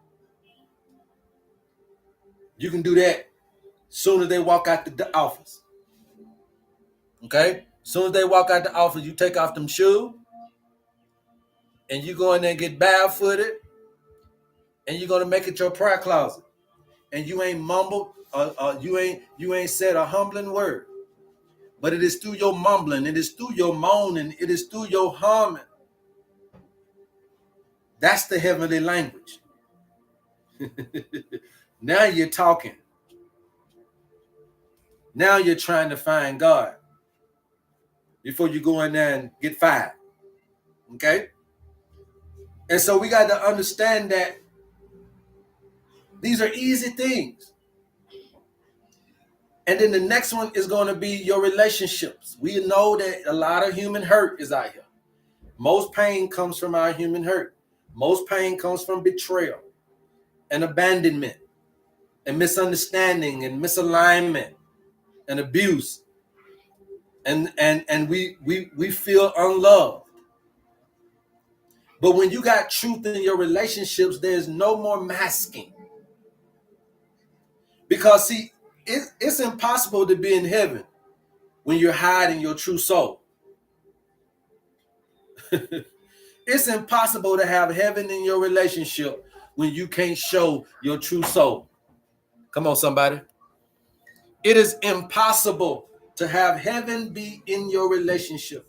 You can do that soon as they walk out the office. Okay? Soon as they walk out the office, you take off them shoes and you go in there and get barefooted and you're going to make it your prayer closet. And you ain't mumbled, you ain't said a humbling word. But it is through your mumbling, it is through your moaning, it is through your humming. That's the heavenly language. Now you're talking. Now you're trying to find God before you go in there and get fired. Okay? And so we got to understand that these are easy things. And then the next one is going to be your relationships. We know that a lot of human hurt is out here. Most pain comes from our human hurt. Most pain comes from betrayal and abandonment and misunderstanding and misalignment and abuse. And we feel unloved. But when you got truth in your relationships, there's no more masking. Because see, it's impossible to be in heaven when you're hiding your true soul. It's impossible to have heaven in your relationship when you can't show your true soul. Come on, somebody. It is impossible to have heaven be in your relationship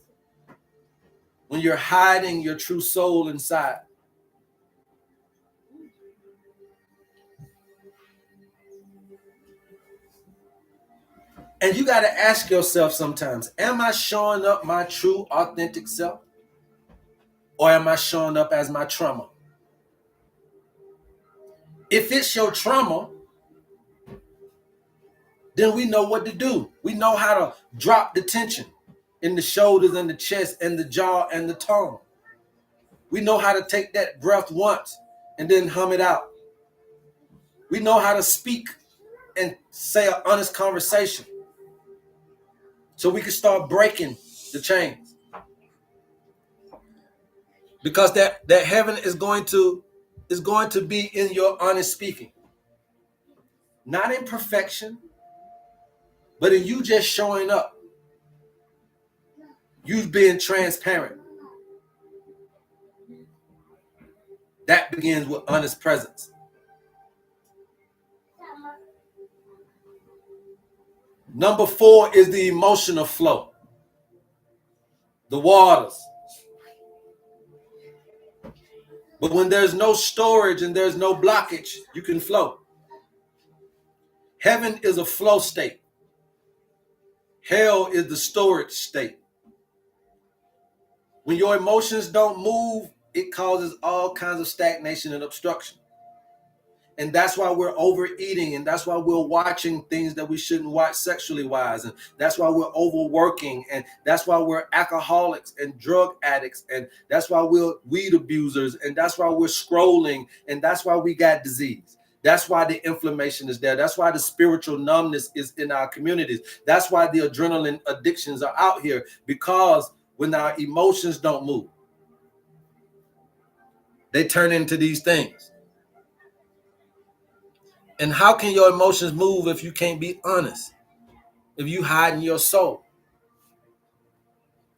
when you're hiding your true soul inside. And you got to ask yourself sometimes, am I showing up my true, authentic self? Or am I showing up as my trauma? If it's your trauma, then we know what to do. We know how to drop the tension in the shoulders and the chest and the jaw and the tongue. We know how to take that breath once and then hum it out. We know how to speak and say an honest conversation so we can start breaking the chains. Because that heaven is going to be in your honest speaking. Not in perfection, but in you just showing up. You being transparent. That begins with honest presence. Number 4 is the emotional flow. The waters. But when there's no storage and there's no blockage, you can flow. Heaven is a flow state. Hell is the storage state. When your emotions don't move, it causes all kinds of stagnation and obstruction. And that's why we're overeating, and that's why we're watching things that we shouldn't watch sexually wise, and that's why we're overworking, and that's why we're alcoholics and drug addicts, and that's why we're weed abusers, and that's why we're scrolling, and that's why we got disease. That's why the inflammation is there. That's why the spiritual numbness is in our communities. That's why the adrenaline addictions are out here, because when our emotions don't move, they turn into these things. And how can your emotions move if you can't be honest? If you hide in your soul?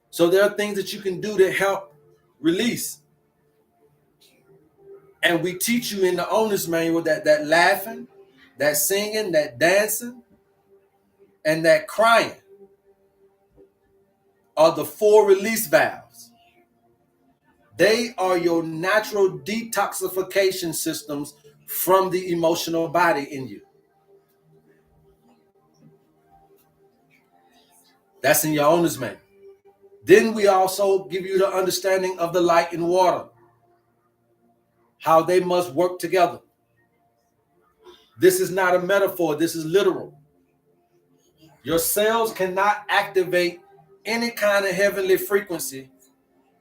So there are things that you can do to help release. And we teach you in the owner's manual that laughing, that singing, that dancing, and that crying are the 4 release valves. They are your natural detoxification systems from the emotional body in you. That's in your owner's manual. Then we also give you the understanding of the light and water, how they must work together. This is not a metaphor. This is literal. Your cells cannot activate any kind of heavenly frequency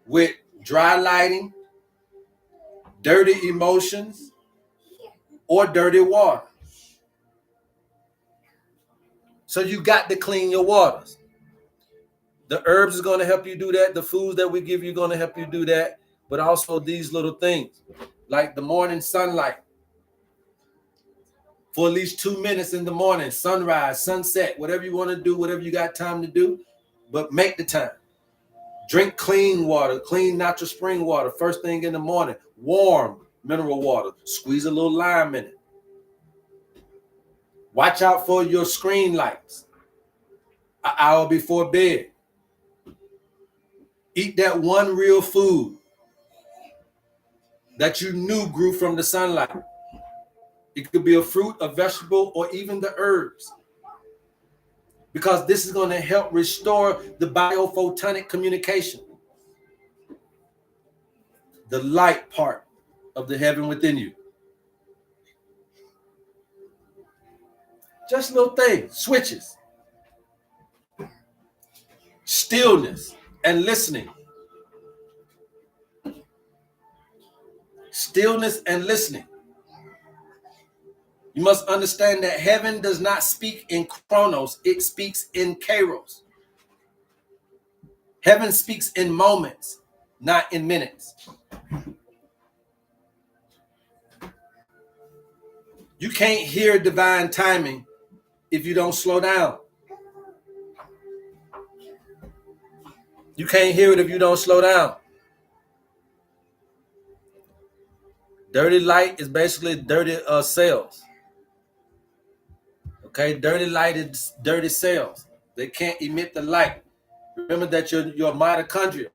with dry lighting, dirty emotions, or dirty water. So you got to clean your waters. The herbs is going to help you do that. The foods that we give you are going to help you do that. But also these little things, like the morning sunlight. For at least 2 minutes in the morning, sunrise, sunset, whatever you want to do, whatever you got time to do, but make the time. Drink clean water, clean natural spring water, first thing in the morning, warm mineral water, squeeze a little lime in it. Watch out for your screen lights an hour before bed. Eat that one real food that you knew grew from the sunlight. It could be a fruit, a vegetable, or even the herbs. Because this is going to help restore the biophotonic communication. The light part of the heaven within you. Just little things, switches. Stillness and listening. Stillness and listening. You must understand that heaven does not speak in chronos, it speaks in kairos. Heaven speaks in moments, not in minutes. You can't hear divine timing if you don't slow down. You can't hear it if you don't slow down. Dirty light is basically dirty cells. Okay, dirty light is dirty cells. They can't emit the light. Remember that your mitochondria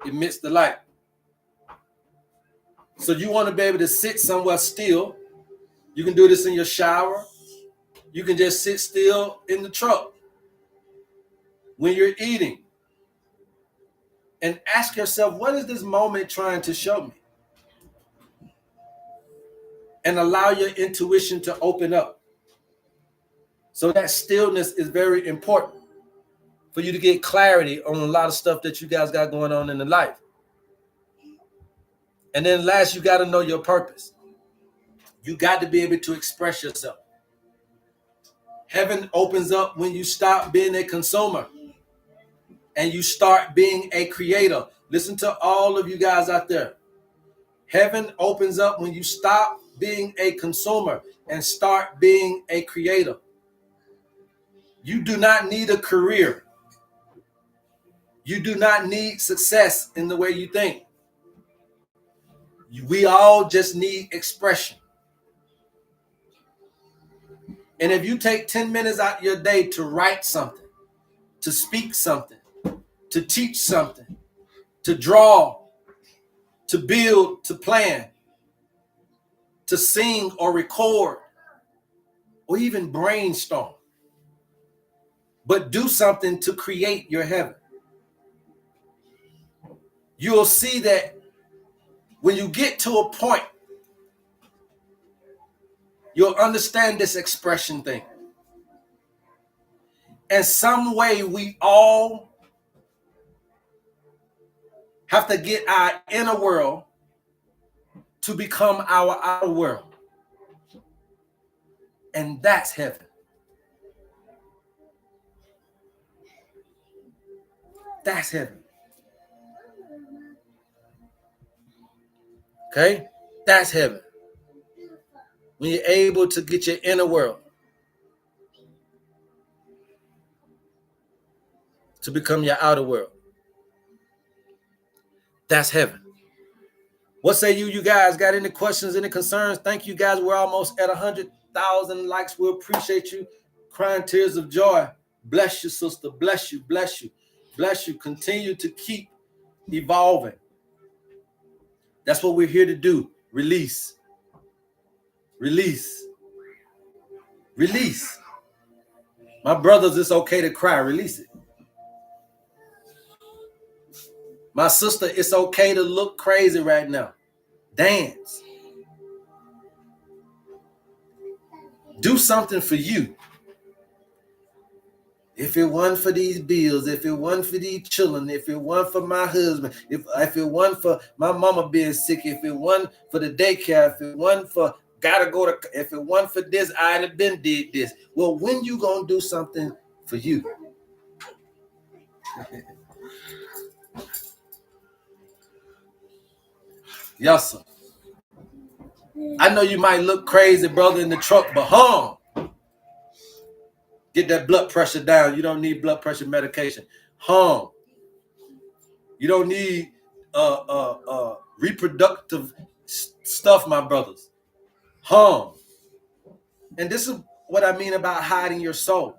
emits the light. So you want to be able to sit somewhere still. You can do this in your shower. You can just sit still in the truck when you're eating. And ask yourself, what is this moment trying to show me? And allow your intuition to open up. So that stillness is very important for you to get clarity on a lot of stuff that you guys got going on in the life. And then last, you got to know your purpose. You got to be able to express yourself. Heaven opens up when you stop being a consumer and you start being a creator. Listen to all of you guys out there. Heaven opens up when you stop being a consumer and start being a creator. You do not need a career. You do not need success in the way you think. We all just need expression. And if you take 10 minutes out of your day to write something, to speak something, to teach something, to draw, to build, to plan, to sing or record, or even brainstorm, but do something to create your heaven. You'll see that when you get to a point, you'll understand this expression thing. In some way, we all have to get our inner world to become our outer world. And that's heaven. That's heaven. Okay? That's heaven. When you're able to get your inner world to become your outer world. That's heaven. What say you guys? Got any questions, any concerns? Thank you guys. We're almost at 100,000 likes. We appreciate you. Crying tears of joy. Bless you, sister. Bless you. Bless you. Bless you. Continue to keep evolving. That's what we're here to do. Release. Release. Release. My brothers, it's okay to cry. Release it. My sister, it's okay to look crazy right now. Dance. Do something for you. If it wasn't for these bills, if it wasn't for these children, if it wasn't for my husband, if it wasn't for my mama being sick, if it wasn't for the daycare, if it wasn't for gotta go to, if it wasn't for this, I'd have been did this. Well, when you gonna do something for you? Yes, sir. I know you might look crazy, brother, in the truck, but get that blood pressure down. You don't need blood pressure medication. You don't need reproductive stuff, my brothers. And this is what I mean about hiding your soul.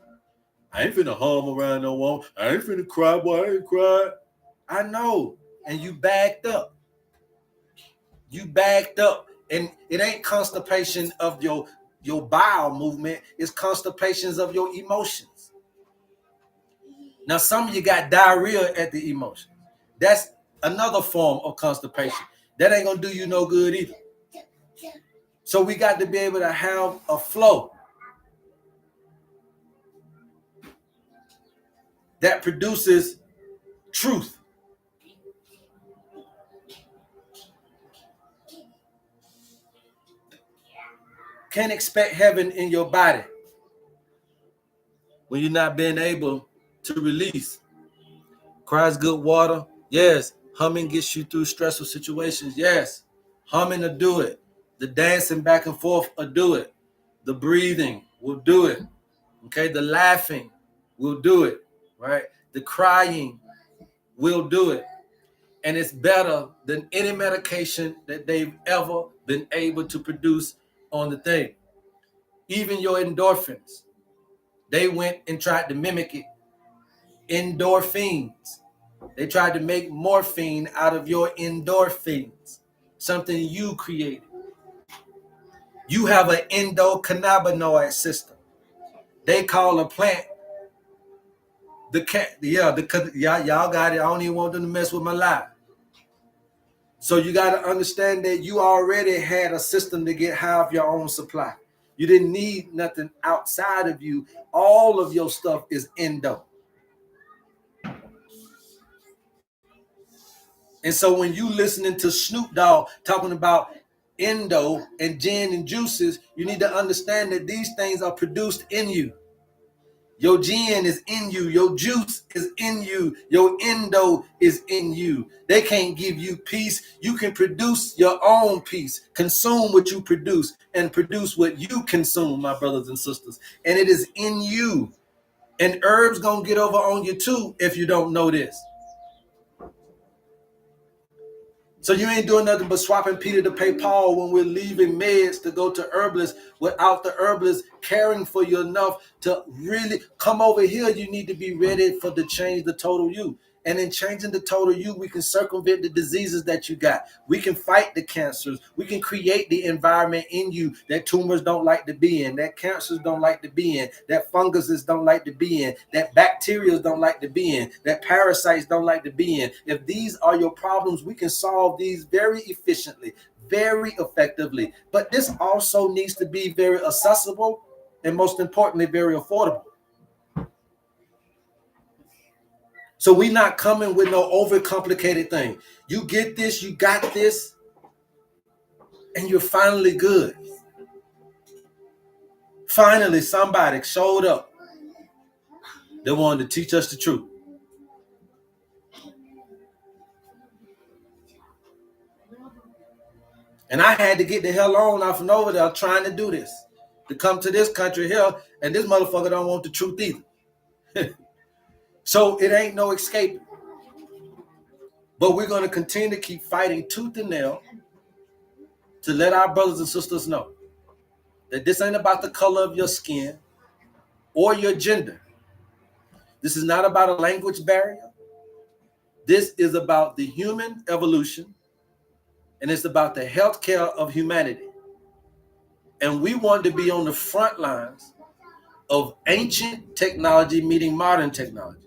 I ain't finna around no one. I ain't finna cry, boy. I ain't cry. I know. And you backed up. You backed up. And it ain't constipation of your bowel movement. It's constipations of your emotions. Now, some of you got diarrhea at the emotions. That's another form of constipation. That ain't gonna do you no good either. So we got to be able to have a flow that produces truth. Can't expect heaven in your body when you're not being able to release. Cries good water. Yes. Humming gets you through stressful situations. Yes. Humming will do it. The dancing back and forth will do it. The breathing will do it. Okay. The laughing will do it. Right. The crying will do it. And it's better than any medication that they've ever been able to produce on the thing. Even your endorphins, they went and tried to mimic it. Endorphins. They tried to make morphine out of your endorphins, something you created. You have an endocannabinoid system. They call a plant y'all got it. I don't even want them to mess with my life. So you got to understand that you already had a system to get high of your own supply. You didn't need nothing outside of you. All of your stuff is endo. And so when you listening to Snoop Dogg talking about endo and gin and juices, you need to understand that these things are produced in you. Your gin is in you. Your juice is in you. Your endo is in you. They can't give you peace. You can produce your own peace. Consume what you produce and produce what you consume, my brothers and sisters. And it is in you. And herbs gonna get over on you too if you don't know this. So you ain't doing nothing but swapping Peter to pay Paul when we're leaving meds to go to herbalists without the herbalist caring for you enough to really come over here. You need to be ready for the change, the total you. And in changing the total you, we can circumvent the diseases that you got. We can fight the cancers. We can create the environment in you that tumors don't like to be in, that cancers don't like to be in, that funguses don't like to be in, that bacteria don't like to be in, that parasites don't like to be in. If these are your problems, we can solve these very efficiently, very effectively. But this also needs to be very accessible and most importantly, very affordable. So we not coming with no overcomplicated thing. You get this, you got this, and you're finally good. Finally, somebody showed up that wanted to teach us the truth. And I had to get the hell on off and over there trying to do this, to come to this country here, and this motherfucker don't want the truth either. So it ain't no escape. But we're going to continue to keep fighting tooth and nail to let our brothers and sisters know that this ain't about the color of your skin or your gender. This is not about a language barrier. This is about the human evolution, and it's about the healthcare of humanity. And we want to be on the front lines of ancient technology meeting modern technology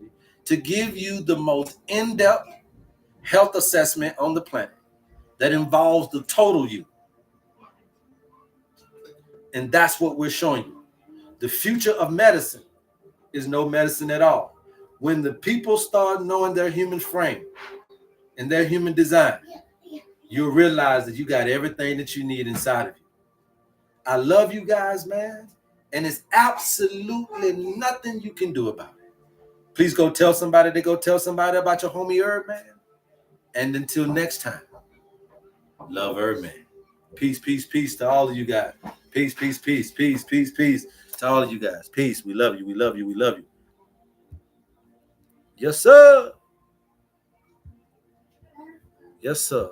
to give you the most in-depth health assessment on the planet that involves the total you. And that's what we're showing you. The future of medicine is no medicine at all. When the people start knowing their human frame and their human design, you'll realize that you got everything that you need inside of you. I love you guys, man. And it's absolutely nothing you can do about it. Please go tell somebody to go tell somebody about your homie HerbMan. And until next time, love HerbMan. Peace, peace, peace to all of you guys. Peace, peace, peace, peace, peace, peace to all of you guys. Peace. We love you. We love you. We love you. Yes, sir. Yes, sir.